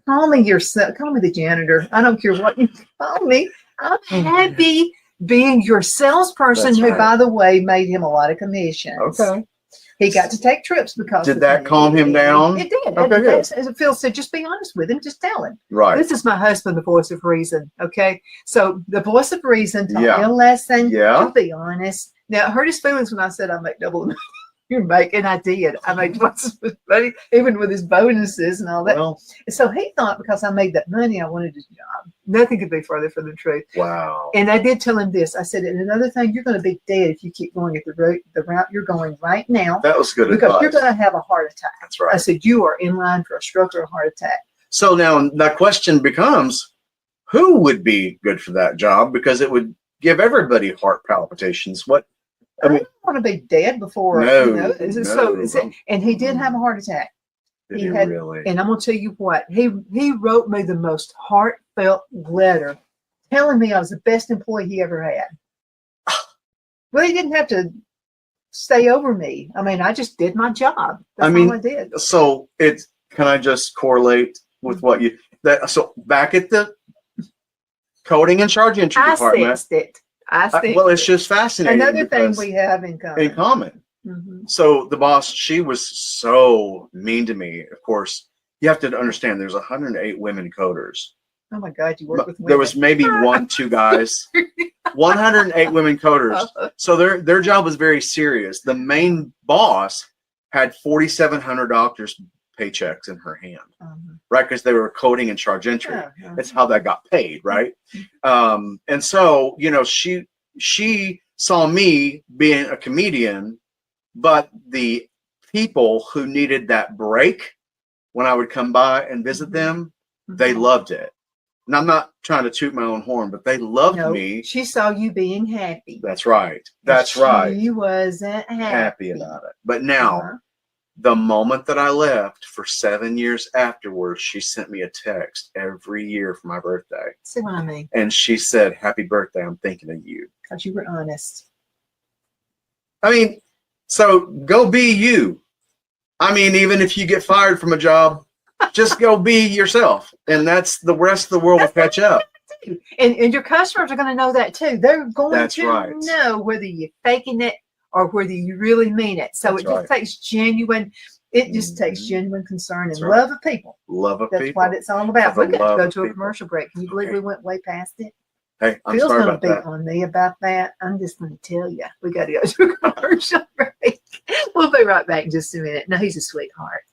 Speaker 1: Call me the janitor. I don't care what you call me. I'm happy being your salesperson.
Speaker 2: That's
Speaker 1: who,
Speaker 2: right.
Speaker 1: By the way, made him a lot of commissions.
Speaker 2: Okay.
Speaker 1: He got to take trips because
Speaker 2: did that calm him down?
Speaker 1: It did.
Speaker 2: Okay, good.
Speaker 1: As Phil said, just be honest with him. Just tell him.
Speaker 2: Right.
Speaker 1: This is my husband, the voice of reason. Okay. So the voice of reason taught me a lesson.
Speaker 2: Yeah.
Speaker 1: To be honest. Now, it hurt his feelings when I said I make double the money you make, and I did. I made lots of money, even with his bonuses and all that.
Speaker 2: Well,
Speaker 1: so he thought because I made that money, I wanted his job. Nothing could be further from the truth.
Speaker 2: wow.
Speaker 1: And I did tell him this. I said, and another thing, you're going to be dead if you keep going at the route you're going right now.
Speaker 2: That was good
Speaker 1: because
Speaker 2: advice.
Speaker 1: you're going to have a heart attack.
Speaker 2: That's right.
Speaker 1: I said, you are in line for a stroke or a heart attack.
Speaker 2: So now that question becomes, who would be good for that job? Because it would give everybody heart palpitations. I mean,
Speaker 1: don't want to be dead before.
Speaker 2: No,
Speaker 1: you know, and he did have a heart attack.
Speaker 2: Did he really?
Speaker 1: And I'm going to tell you what, he wrote me the most heartfelt letter telling me I was the best employee he ever had. Well, he didn't have to stay over me. I mean, I just did my job. That's all I did.
Speaker 2: So can I just correlate with what so back at the coding and charge entry department.
Speaker 1: I sensed it.
Speaker 2: Well, it's just fascinating.
Speaker 1: Another thing we have in common.
Speaker 2: Mm-hmm. So the boss, she was so mean to me. Of course, you have to understand there's 108 women coders.
Speaker 1: Oh my God, you work with women.
Speaker 2: There was maybe 2 guys. 108 women coders. So their job was very serious. The main boss had $4,700 paychecks in her hand, right? Because they were coding and charge entry. That's how that got paid, right? And so, you know, she saw me being a comedian, but the people who needed that break when I would come by and visit them, they loved it. And I'm not trying to toot my own horn, but they loved me.
Speaker 1: She saw you being happy.
Speaker 2: That's right. That's right.
Speaker 1: She wasn't happy
Speaker 2: about it. But now, The moment that I left, for 7 years afterwards, she sent me a text every year for my birthday.
Speaker 1: See what I mean?
Speaker 2: And she said, "Happy birthday, I'm thinking of you."
Speaker 1: Because you were honest.
Speaker 2: I mean, so go be you. I mean, even if you get fired from a job, just go be yourself. And that's the rest of the world will catch up.
Speaker 1: And your customers are going to know that too. They're going
Speaker 2: That's
Speaker 1: to
Speaker 2: right.
Speaker 1: know whether you're faking it or whether you really mean it. So
Speaker 2: That's
Speaker 1: it just takes genuine, takes genuine concern and
Speaker 2: That's right.
Speaker 1: love of people.
Speaker 2: Love of
Speaker 1: That's
Speaker 2: people.
Speaker 1: what it's all about.
Speaker 2: The
Speaker 1: We're going to
Speaker 2: love
Speaker 1: go
Speaker 2: of
Speaker 1: to a
Speaker 2: people.
Speaker 1: commercial break. Can you believe we went way past it?
Speaker 2: Hey, I'm
Speaker 1: Phil's
Speaker 2: sorry
Speaker 1: going to
Speaker 2: about
Speaker 1: beat
Speaker 2: that.
Speaker 1: on me about that. I'm just going to tell you. We got to go to a commercial break. We'll be right back in just a minute. No, he's a sweetheart.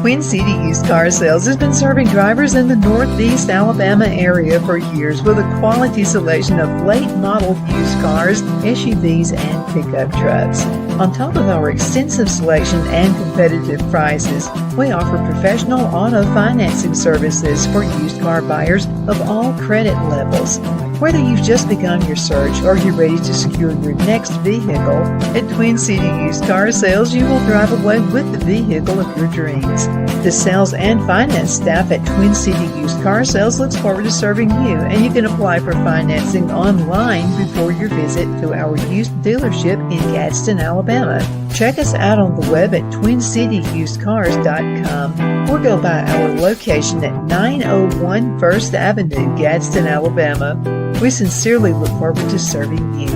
Speaker 1: Twin City Used Car Sales has been serving drivers in the Northeast Alabama area for years with a quality selection of late model used cars, SUVs, and pickup trucks. On top of our extensive selection and competitive prices, we offer professional auto financing services for used car buyers of all credit levels. Whether you've just begun your search or you're ready to secure your next vehicle, at Twin City Used Car Sales, you will drive away with the vehicle of your dreams. The sales and finance staff at Twin City Used Car Sales looks forward to serving you, and you can apply for financing online before your visit to our used dealership in Gadsden, Alabama. Check us out on the web at twincityusedcars.com or go by our location at 901 First Avenue, Gadsden, Alabama. We sincerely look forward to serving you.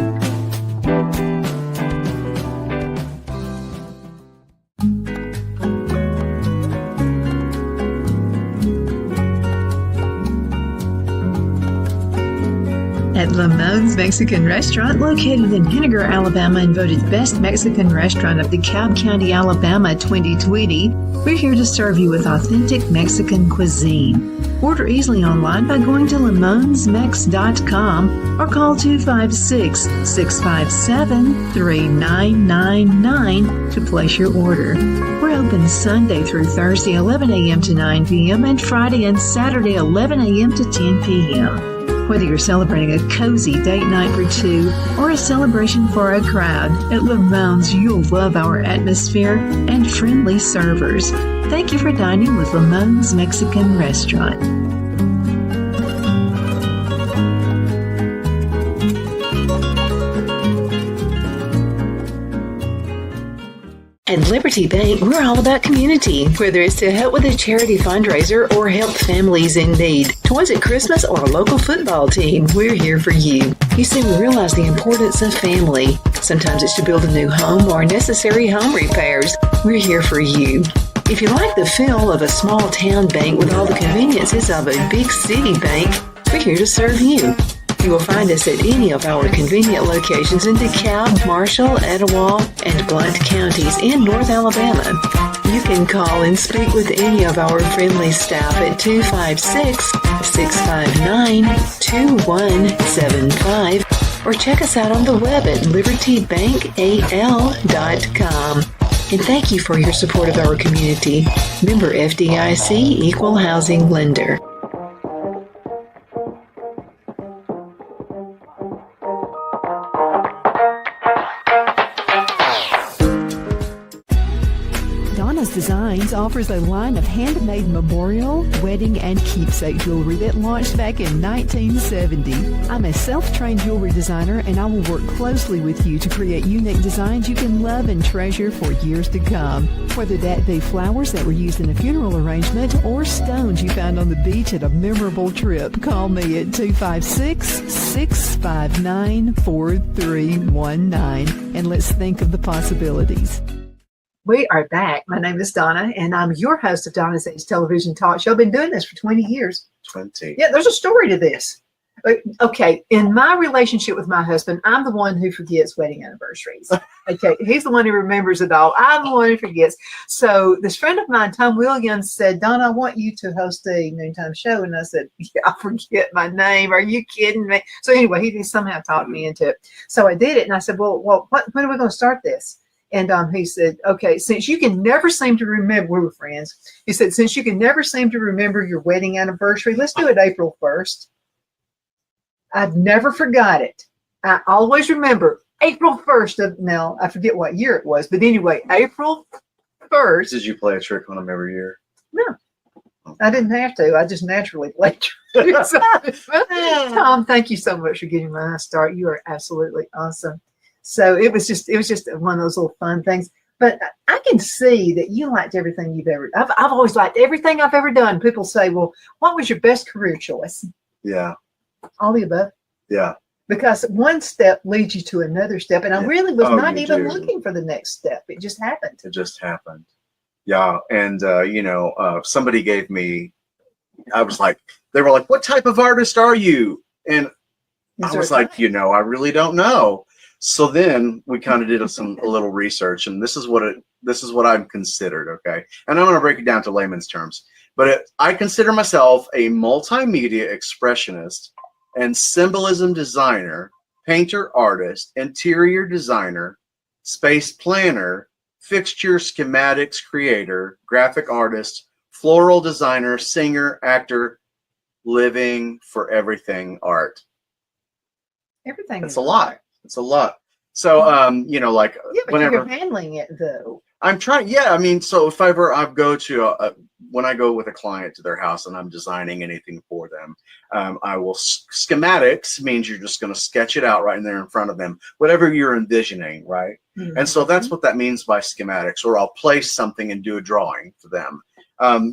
Speaker 1: At Lamone's Mexican Restaurant, located in Henniger, Alabama, and voted Best Mexican Restaurant of DeKalb County, Alabama 2020, we're here to serve you with authentic Mexican cuisine. Order easily online by going to lamonsmex.com or call 256-657-3999 to place your order. We're open Sunday through Thursday, 11 a.m. to 9 p.m. and Friday and Saturday, 11 a.m. to 10 p.m. Whether you're celebrating a cozy date night for two or a celebration for a crowd, at Lamone's you'll love our atmosphere and friendly servers. Thank you for dining with Lamone's Mexican Restaurant. At Liberty Bank, we're all about community, whether it's to help with a charity fundraiser or help families in need. Toys at Christmas or a local football team, we're here for you. You see, we realize the importance of family. Sometimes it's to build a new home or necessary home repairs. We're here for you. If you like the feel of a small town bank with all the conveniences of a big city bank, we're here to serve you. You will find us at any of our convenient locations in DeKalb, Marshall, Etowah, and Blount counties in North Alabama. You can call and speak with any of our friendly staff at 256-659-2175 or check us out on the web at libertybankal.com. And thank you for your support of our community. Member FDIC Equal Housing Lender. Designs offers a line of handmade memorial, wedding, and keepsake jewelry that launched back in 1970. I'm a self-trained jewelry designer, and I will work closely with you to create unique designs you can love and treasure for years to come. Whether that be flowers that were used in a funeral arrangement or stones you found on the beach at a memorable trip, call me at 256-659-4319, and let's think of the possibilities. We are back. My name is Donna, and I'm your host of Donna's Age Television Talk Show. I've been doing this for 20 years.
Speaker 2: 20.
Speaker 1: Yeah, there's a story to this. Okay, in my relationship with my husband, I'm the one who forgets wedding anniversaries. Okay, he's the one who remembers it all. I'm the one who forgets. So this friend of mine, Tom Williams, said, Donna, I want you to host a noontime show. And I said, yeah, I forget my name. Are you kidding me? So anyway, he somehow talked me into it. So I did it, and I said, well, when are we going to start this? And he said, okay, since you can never seem to remember, we were friends. He said, since you can never seem to remember your wedding anniversary, let's do it April 1st. I've never forgot it. I always remember April 1st of, now I forget what year it was, but anyway, April 1st.
Speaker 2: Did you play a trick on them every year?
Speaker 1: No, I didn't have to. I just naturally played tricks. Tom, thank you so much for getting my nice start. You are absolutely awesome. So it was just one of those little fun things. But I can see that you liked everything you've ever. I've always liked everything I've ever done. People say, "Well, what was your best career choice?"
Speaker 2: Yeah.
Speaker 1: All the above.
Speaker 2: Yeah.
Speaker 1: Because one step leads you to another step, and I really was not even
Speaker 2: do.
Speaker 1: looking for the next step. It just happened.
Speaker 2: It just happened. Yeah, and somebody gave me. I was like, they were like, "What type of artist are you?" And I was like, I really don't know. So then we kind of did a little research, and this is what I'm considered. Okay, and I'm going to break it down to layman's terms. But I consider myself a multimedia expressionist and symbolism designer, painter, artist, interior designer, space planner, fixture schematics creator, graphic artist, floral designer, singer, actor, living for everything art.
Speaker 1: Everything.
Speaker 2: That's a lot. It's a lot. So, like
Speaker 1: but
Speaker 2: whenever
Speaker 1: you're handling it though.
Speaker 2: I'm trying. Yeah, I mean, so if ever I go to when I go with a client to their house and I'm designing anything for them, I will schematics means you're just going to sketch it out right in there in front of them, whatever you're envisioning, right? Mm-hmm. And so that's what that means by schematics. Or I'll place something and do a drawing for them.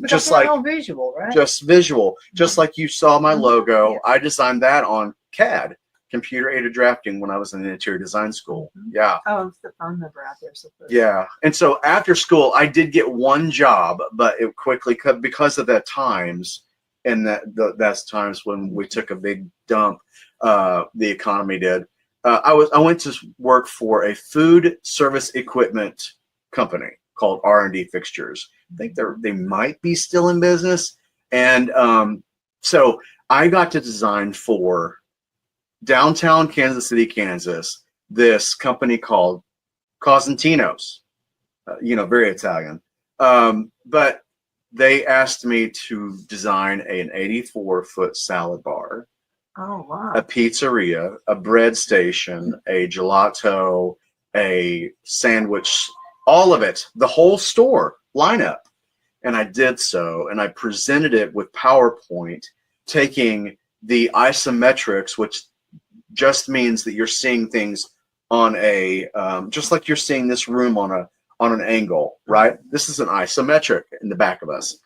Speaker 2: Just like
Speaker 1: all visual, right?
Speaker 2: Just visual, just like you saw my logo. Yeah. I designed that on CAD. Computer-aided drafting when I was in the interior design school. Yeah.
Speaker 1: Oh, it's the phone number out there.
Speaker 2: Yeah. And so after school, I did get one job, but it quickly cut because of that times, and that's times when we took a big dump. The economy did. I went to work for a food service equipment company called R&D Fixtures. I think they might be still in business, and so I got to design for downtown Kansas City, Kansas, this company called Cosentino's, very Italian. But they asked me to design an 84-foot salad bar, a pizzeria, a bread station, a gelato, a sandwich, all of it, the whole store lineup. And I did so, and I presented it with PowerPoint, taking the isometrics, which just means that you're seeing things on a just like you're seeing this room on an angle, right? This is an isometric in the back of us.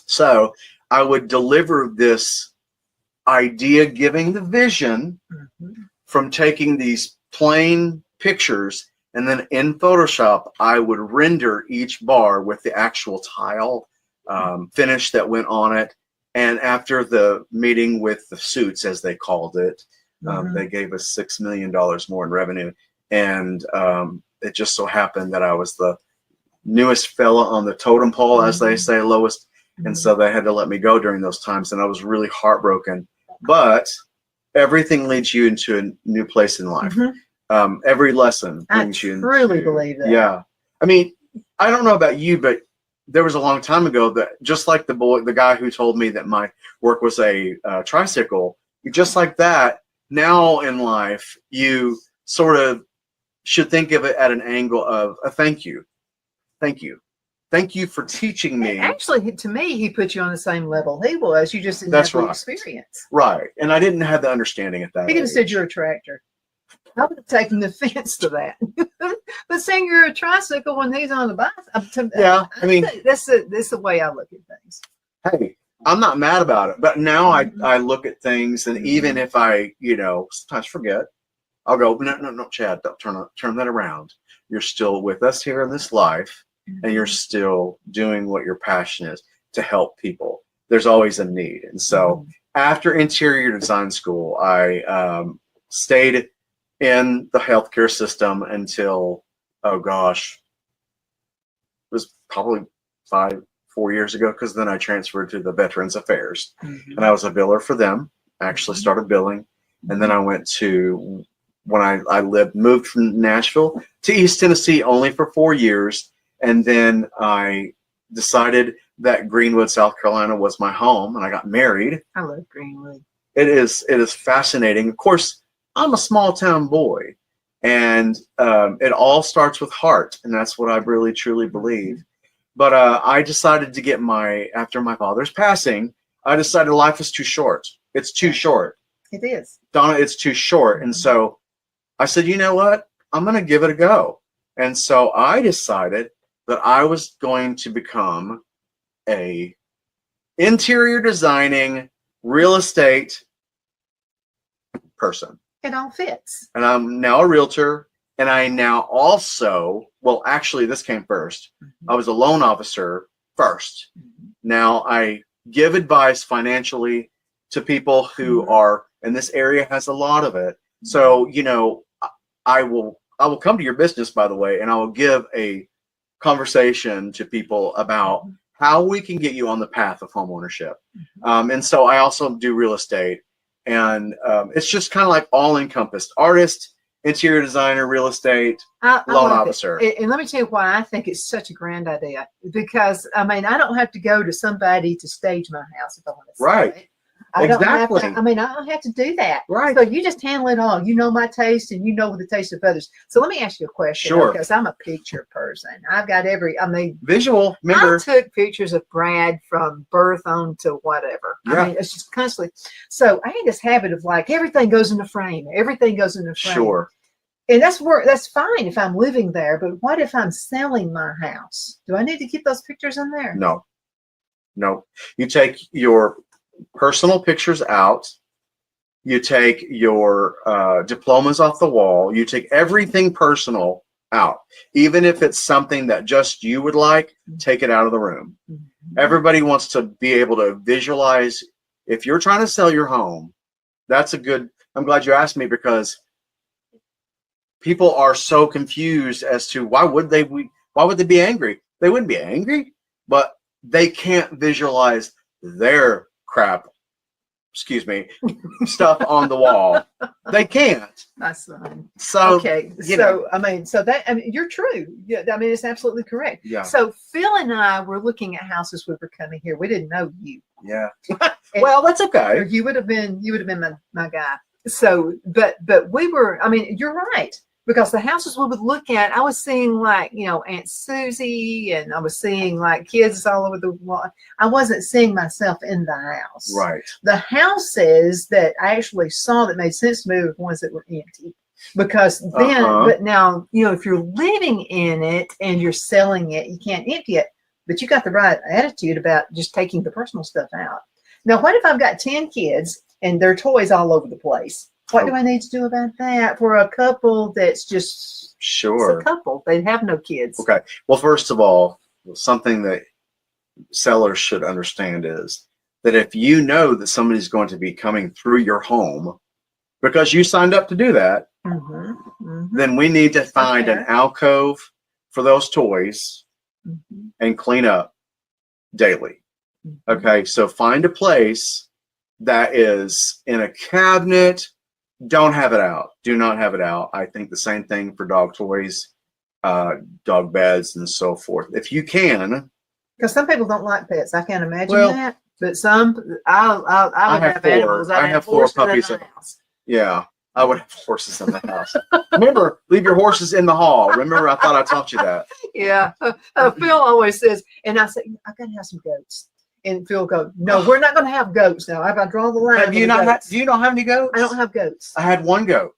Speaker 2: So I would deliver this idea, giving the vision from taking these plain pictures, and then in Photoshop I would render each bar with the actual tile finish that went on it. And after the meeting with the suits, as they called it, they gave us $6 million more in revenue, and it just so happened that I was the newest fella on the totem pole, as they say, lowest, and so they had to let me go during those times, and I was really heartbroken. But everything leads you into a new place in life. Every lesson brings you.
Speaker 1: I really believe that.
Speaker 2: Yeah, I mean, I don't know about you, but there was a long time ago that just like the guy who told me that my work was a tricycle, just like that. Now in life, you sort of should think of it at an angle of a thank you. Thank you for teaching me.
Speaker 1: Actually, to me, he put you on the same level he was. You just didn't have the experience.
Speaker 2: Right. And I didn't have the understanding at that.
Speaker 1: He could have said you're a tractor. I would have taken offense to that. But saying you're a tricycle when he's on the bike,
Speaker 2: yeah, I mean,
Speaker 1: that's the way I look at things.
Speaker 2: Hey, I'm not mad about it, but now I look at things, and even if I, sometimes forget, I'll go, no, Chad, don't turn that around. You're still with us here in this life, and you're still doing what your passion is, to help people. There's always a need. And so after interior design school, I stayed in the healthcare system until, oh gosh, it was probably 4 years ago, because then I transferred to the Veterans Affairs, and I was a biller for them. I actually started billing, and then I went to, when I moved from Nashville to East Tennessee only for 4 years, and then I decided that Greenwood, South Carolina was my home, and I got married.
Speaker 1: I love Greenwood.
Speaker 2: It is fascinating. Of course, I'm a small town boy, And it all starts with heart, and that's what I really truly believe. But I decided to get after my father's passing, I decided life is too short. It's too short.
Speaker 1: It is.
Speaker 2: Donna, it's too short. And so I said, you know what? I'm going to give it a go. And so I decided that I was going to become a interior designing real estate person.
Speaker 1: It all fits.
Speaker 2: And I'm now a realtor. And I now also, well, actually, this came first. I was a loan officer first. Now I give advice financially to people who are, and this area has a lot of it. So, you know, I will come to your business, by the way, and I will give a conversation to people about how we can get you on the path of home ownership. And so I also do real estate, and it's just kind of like all encompassed: artist, interior designer, real estate, loan officer.
Speaker 1: And let me tell you why I think it's such a grand idea. Because I mean, I don't have to go to somebody to stage my house if I want to sell it. I don't have to, I mean, I don't have to do that.
Speaker 2: Right.
Speaker 1: So you just handle it all. You know my taste, and you know the taste of others. So let me ask you a question.
Speaker 2: Sure.
Speaker 1: Because I'm a picture person. I've got
Speaker 2: visual. Remember,
Speaker 1: I took pictures of Brad from birth on to whatever.
Speaker 2: Yeah.
Speaker 1: I mean, it's just constantly. So I had this habit of like, everything goes in the frame. Everything goes in the frame.
Speaker 2: Sure.
Speaker 1: And that's fine if I'm living there. But what if I'm selling my house? Do I need to keep those pictures in there?
Speaker 2: No. You take your personal pictures out. You take your diplomas off the wall. You take everything personal out. Even if it's something that just you would like, take it out of the room. Everybody wants to be able to visualize. If you're trying to sell your home, that's a good, I'm glad you asked me, because people are so confused as to why would they be angry? They wouldn't be angry, but they can't visualize their crap, stuff on the wall. They can't.
Speaker 1: That's fine.
Speaker 2: So
Speaker 1: okay. So I mean, you're true. Yeah, I mean, it's absolutely correct.
Speaker 2: Yeah.
Speaker 1: So Phil and I were looking at houses when we were coming here. We didn't know you.
Speaker 2: Yeah. Well, that's okay.
Speaker 1: You would have been my guy. So, but we were. I mean, you're right. Because the houses we would look at, I was seeing like, you know, Aunt Susie, and I was seeing like kids all over the wall. I wasn't seeing myself in the house.
Speaker 2: Right.
Speaker 1: The houses that I actually saw that made sense to me were the ones that were empty. Because then, but now, you know, if you're living in it and you're selling it, you can't empty it. But you got the right attitude about just taking the personal stuff out. Now, what if I've got 10 kids and their toys all over the place? What do I need to do about that for a couple that's just
Speaker 2: sure?
Speaker 1: It's a couple. They have no kids.
Speaker 2: Okay. Well, first of all, something that sellers should understand is that if you know that somebody's going to be coming through your home because you signed up to do that, then we need to find an alcove for those toys and clean up daily. Okay. So find a place that is in a cabinet. Don't have it out. Do not have it out. I think the same thing for dog toys, dog beds, and so forth. If you can.
Speaker 1: Because some people don't like pets. I can't imagine that. But some, I would have animals.
Speaker 2: I have 4 puppies. Yeah, I would have horses in the house. Remember, leave your horses in the hall. Remember, I thought I taught you that.
Speaker 1: Yeah. Phil always says, and I say, I got to have some goats. And Phil goes, no, we're not going to have goats now. I draw the line.
Speaker 2: Do you not have any goats?
Speaker 1: I don't have goats.
Speaker 2: I had 1 goat.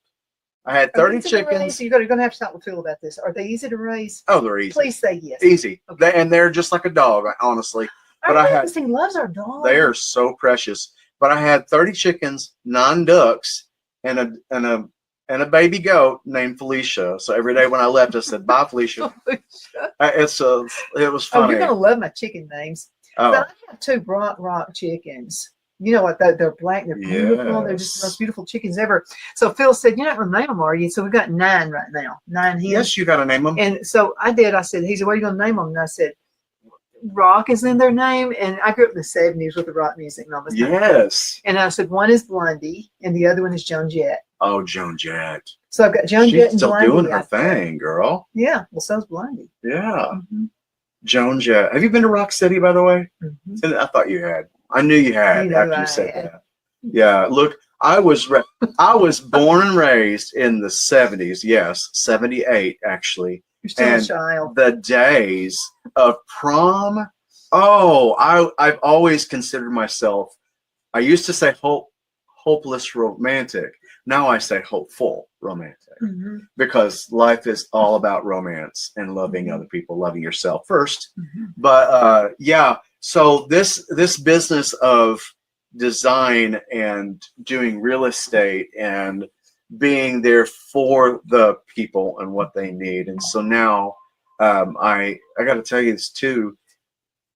Speaker 2: I had 30 chickens.
Speaker 1: You're going to have to talk with Phil about this. Are they easy to raise?
Speaker 2: Oh, they're easy.
Speaker 1: Please say yes.
Speaker 2: Easy. Okay. And they're just like a dog, honestly. But
Speaker 1: he loves our dog.
Speaker 2: They are so precious. But I had 30 chickens, 9 ducks, and a baby goat named Felicia. So every day when I left, I said, "Bye, Felicia." It was funny.
Speaker 1: Oh, you're going to love my chicken names.
Speaker 2: Oh.
Speaker 1: But I have 2 rock chickens. You know what? They're black. They're beautiful.
Speaker 2: Yes.
Speaker 1: They're just the most beautiful chickens ever. So Phil said, "You're not going to name them, are you?" So we've got 9 right now. 9 hens.
Speaker 2: Yes, you got to name them.
Speaker 1: And so I did. I said, he said, "What are you going to name them?" And I said, "Rock is in their name." And I grew up in the 70s with the rock music and all this.
Speaker 2: Yes.
Speaker 1: And I said, one is Blondie and the other one is Joan Jett.
Speaker 2: Oh, Joan Jett.
Speaker 1: So I've got Joan Jett and Blondie.
Speaker 2: She's still doing her thing, girl.
Speaker 1: Yeah. Well, so's Blondie.
Speaker 2: Yeah. Joan Jett. Have you been to Rock City, by the way? I thought you had. I knew you had after you said that. Yeah. Look, I was born and raised in the 70s. Yes, 78 actually.
Speaker 1: You're still
Speaker 2: And
Speaker 1: a child.
Speaker 2: the days of prom. Oh, I've always considered myself. I used to say hopeless romantic. Now I say hopeful romantic because life is all about romance and loving other people, loving yourself first. But yeah, so this business of design and doing real estate and being there for the people and what they need. And so now I got to tell you this too.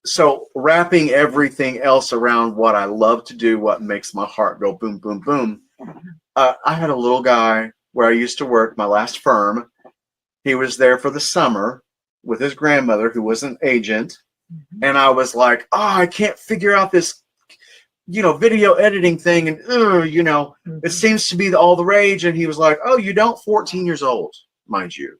Speaker 2: So wrapping everything else around what I love to do, what makes my heart go boom, boom, boom. I had a little guy where I used to work, my last firm. He was there for the summer with his grandmother, who was an agent. And I was like, oh, I can't figure out this, video editing thing. And, it seems to be all the rage. And he was like, oh, you don't? 14 years old, mind you.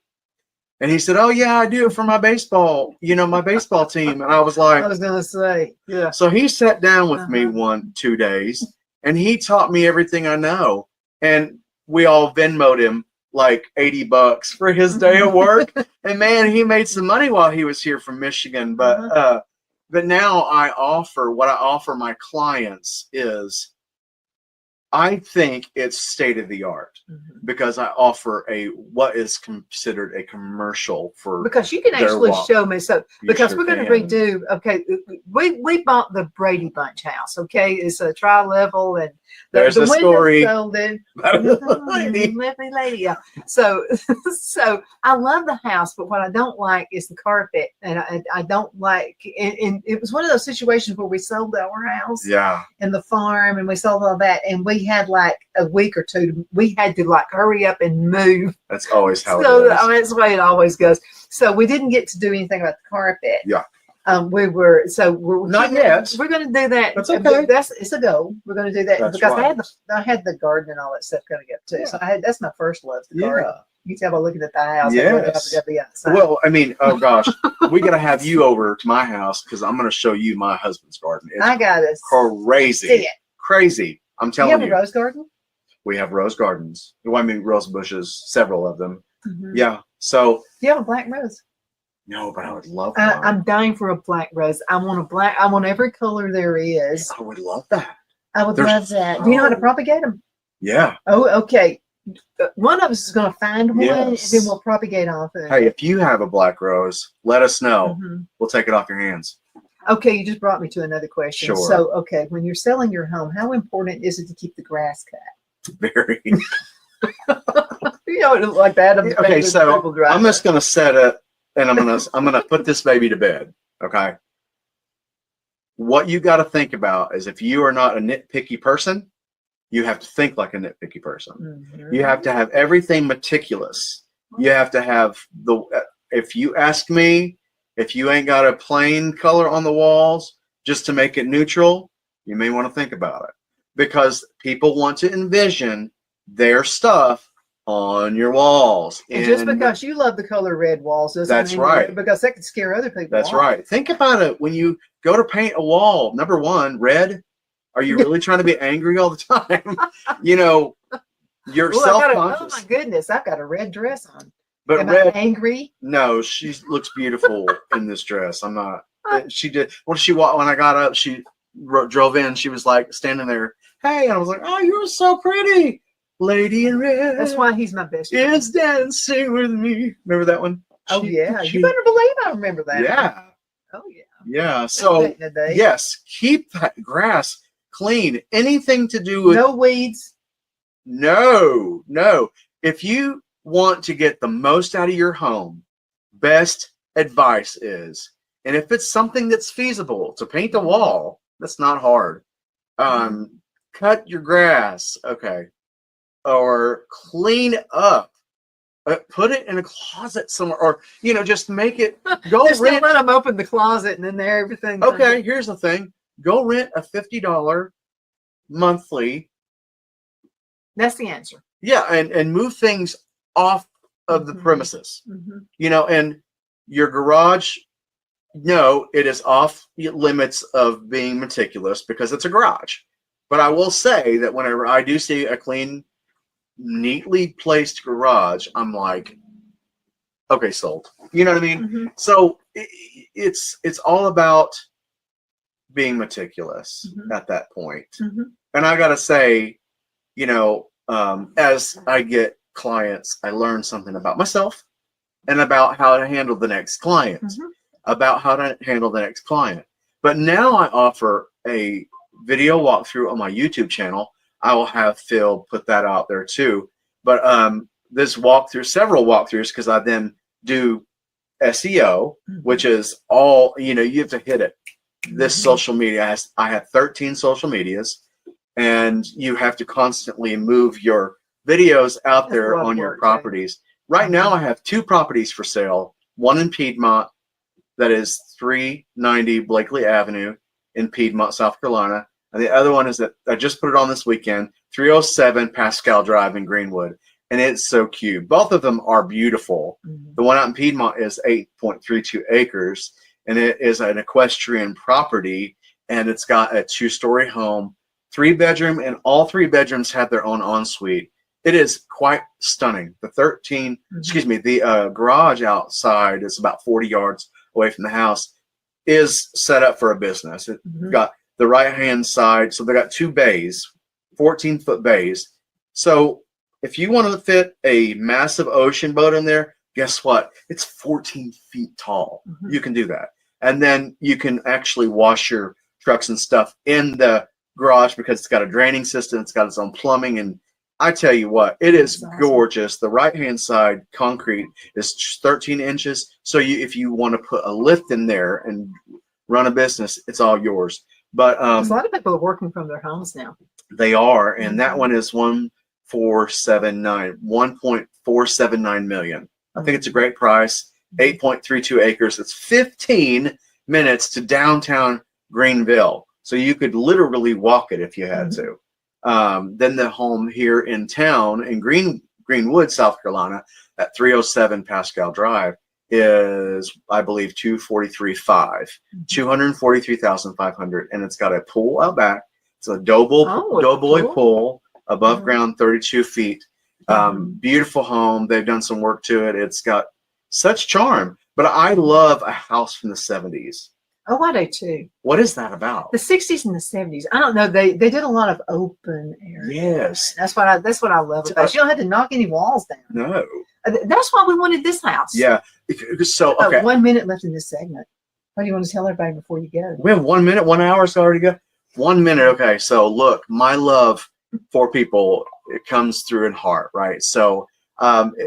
Speaker 2: And he said, oh, yeah, I do it for my baseball, my baseball team. And I was like,
Speaker 1: I was going to say, yeah.
Speaker 2: So he sat down with me 2 days and he taught me everything I know. And we all Venmo'd him like $80 for his day of work. And man, he made some money while he was here from Michigan. But now what I offer my clients is, I think it's state of the art because I offer what is considered a commercial for.
Speaker 1: Because you can actually show me because we're going to redo. Okay, we bought the Brady Bunch house. Okay, it's a tri-level and
Speaker 2: there's a story.
Speaker 1: Lovely lady. Yeah. So I love the house, but what I don't like is the carpet, and I don't like. And it was one of those situations where we sold our house.
Speaker 2: Yeah.
Speaker 1: And the farm, and we sold all that, and we had like a week or two. We had to like hurry up and move.
Speaker 2: That's always how it goes.
Speaker 1: That's the way it always goes. So we didn't get to do anything about the carpet.
Speaker 2: Yeah.
Speaker 1: We're
Speaker 2: not yet.
Speaker 1: We're going to do that.
Speaker 2: That's okay.
Speaker 1: It's a goal. We're going to do that.
Speaker 2: That's
Speaker 1: because
Speaker 2: right.
Speaker 1: I had the garden and all that stuff coming up too.
Speaker 2: Yeah.
Speaker 1: So that's my first love, the garden. You can tell by looking at the house.
Speaker 2: Yes. Well, I mean, oh gosh, we got to have you over to my house because I'm going to show you my husband's garden.
Speaker 1: I got it.
Speaker 2: Crazy.
Speaker 1: See it.
Speaker 2: Crazy. I'm telling you.
Speaker 1: You have a rose garden?
Speaker 2: We have rose gardens. I mean, rose bushes, several of them. Yeah. So.
Speaker 1: You have a black rose?
Speaker 2: No, but I would love one.
Speaker 1: I'm dying for a black rose. I want every color there is.
Speaker 2: I would love that.
Speaker 1: I would love that. Do you know how to propagate them?
Speaker 2: Yeah.
Speaker 1: Oh, okay. One of us is going to find one, and then we'll propagate off it.
Speaker 2: Hey, if you have a black rose, let us know. We'll take it off your hands.
Speaker 1: Okay, you just brought me to another question.
Speaker 2: Sure.
Speaker 1: So, okay, when you're selling your home, how important is it to keep the grass cut?
Speaker 2: Very.
Speaker 1: Like that.
Speaker 2: Okay, so I'm just going to set it, and I'm gonna put this baby to bed. Okay. What you got to think about is if you are not a nitpicky person, you have to think like a nitpicky person. You have to have everything meticulous. You have to have if you ask me, if you ain't got a plain color on the walls just to make it neutral, you may want to think about it because people want to envision their stuff on your walls.
Speaker 1: And just because you love the color red walls doesn't mean
Speaker 2: right.
Speaker 1: Because that could scare other people.
Speaker 2: That's right. Think about it when you go to paint a wall. Number one, red. Are you really trying to be angry all the time? You're self-conscious.
Speaker 1: Oh my goodness, I've got a red dress on.
Speaker 2: But
Speaker 1: Am
Speaker 2: red,
Speaker 1: I angry?
Speaker 2: No, she looks beautiful in this dress. I'm not. She did. When I got up, she drove in. She was like standing there. Hey, and I was like, oh, you're so pretty, lady in red.
Speaker 1: That's why he's my best friend.
Speaker 2: Is dancing with me. Remember that one?
Speaker 1: Oh yeah, you better believe I remember that.
Speaker 2: Yeah.
Speaker 1: Oh yeah.
Speaker 2: Yeah. So yes, keep that grass clean. Anything to do with
Speaker 1: no weeds.
Speaker 2: No. If you want to get the most out of your home, best advice is, and if it's something that's feasible to paint the wall, that's not hard. Cut your grass, okay, or clean up. Put it in a closet somewhere, or just make it. Go
Speaker 1: just rent. Don't let them open the closet and then everything.
Speaker 2: Okay, here's the thing: go rent a $50 monthly.
Speaker 1: That's the answer.
Speaker 2: Yeah, and move things off of the premises. And your garage. No, it is off limits of being meticulous because it's a garage. But I will say that whenever I do see a clean, neatly placed garage, I'm like, okay, sold. You know what I mean?
Speaker 1: Mm-hmm.
Speaker 2: So it's all about being meticulous at that point.
Speaker 1: Mm-hmm.
Speaker 2: And I gotta say, you know, as I get clients, I learn something about myself and about how to handle the next client, about how to handle the next client. But now I offer a video walkthrough on my YouTube channel. I will have Phil put that out there too. But this walkthrough, several walkthroughs, because I then do SEO, which is all, you know, you have to hit it. This social media, I have 13 social medias, and you have to constantly move your videos out there on your properties. Right now, I have 2 properties for sale. One in Piedmont, that is 390 Blakely Avenue in Piedmont, South Carolina. And the other one is that I just put it on this weekend, 307 Pascal Drive in Greenwood. And it's so cute. Both of them are beautiful. The one out in Piedmont is 8.32 acres, and it is an equestrian property, and it's got a 2-story home, 3-bedroom, and all 3 bedrooms have their own ensuite. It is quite stunning. The garage outside is about 40 yards away from the house, is set up for a business. It's got the right-hand side, so they got 2 bays, 14-foot bays. So if you want to fit a massive ocean boat in there, guess what? It's 14 feet tall. You can do that. And then you can actually wash your trucks and stuff in the garage because it's got a draining system. It's got its own plumbing. And I tell you what, it is gorgeous. The right-hand side concrete is 13 inches. So if you want to put a lift in there and run a business, it's all yours. But
Speaker 1: a lot of people are working from their homes now.
Speaker 2: They are. And that one is 1.479 million. I think it's a great price. 8.32 acres. It's 15 minutes to downtown Greenville. So you could literally walk it if you had to. Then the home here in town in Greenwood, South Carolina, at 307 Pascal Drive is, I believe, 243,500, and it's got a pool out back. It's a doughboy pool, above ground, 32 feet. Beautiful home. They've done some work to it. It's got such charm. But I love a house from the 70s.
Speaker 1: Oh, I do too.
Speaker 2: What is that about?
Speaker 1: The 60s and the 70s. I don't know. They did a lot of open areas.
Speaker 2: Yes.
Speaker 1: That's what I love about it. You don't have to knock any walls down.
Speaker 2: No.
Speaker 1: That's why we wanted this house.
Speaker 2: Yeah. So, okay.
Speaker 1: 1 minute left in this segment. What do you want to tell everybody before you go?
Speaker 2: We have 1 minute, 1 hour is already go. 1 minute. Okay. So look, my love for people, it comes through in heart, right? So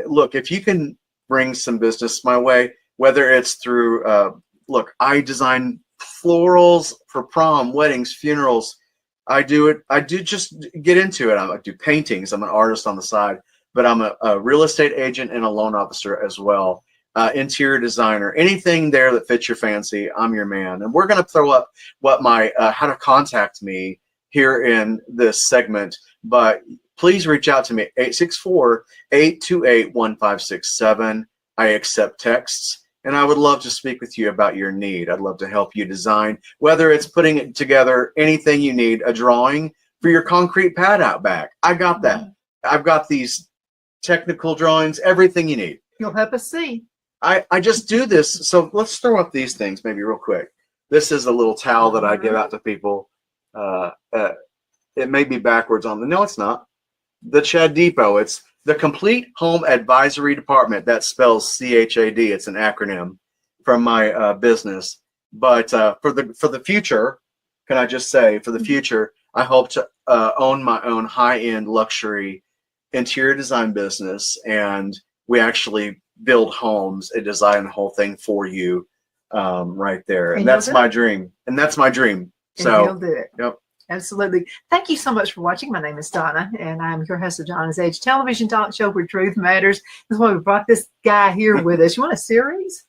Speaker 2: look, if you can bring some business my way, whether it's through, look, I design florals for prom, weddings, funerals. I do just get into it. I do paintings. I'm an artist on the side, but I'm a real estate agent and a loan officer as well. Interior designer, anything there that fits your fancy, I'm your man. And we're going to throw up what my how to contact me here in this segment, but please reach out to me, 864-828-1567. I accept texts, and I would love to speak with you about your need. I'd love to help you design, whether it's putting it together, anything you need, a drawing for your concrete pad out back. I got that. I've got these technical drawings, everything you need.
Speaker 1: You'll help us see.
Speaker 2: I just do this. So let's throw up these things maybe real quick. This is a little towel that I give out to people. It may be backwards on the, no, it's not. The Chad Depot. It's the Complete Home Advisory Department. That spells CHAD. It's an acronym from my business. But for the future, can I just say, for the future, I hope to own my own high-end luxury interior design business, and we actually build homes and design the whole thing for you right there. And that's my dream. And that's my dream. So
Speaker 1: he'll do it.
Speaker 2: Yep.
Speaker 1: Absolutely. Thank you so much for watching. My name is Donna, and I'm your host of Donna's Age television talk show where truth matters. That's why we brought this guy here with us. You want a series?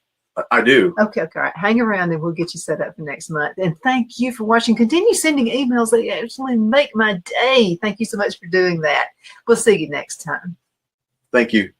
Speaker 2: I do.
Speaker 1: Okay, all right. Hang around and we'll get you set up for next month. And thank you for watching. Continue sending emails. They absolutely make my day. Thank you so much for doing that. We'll see you next time.
Speaker 2: Thank you.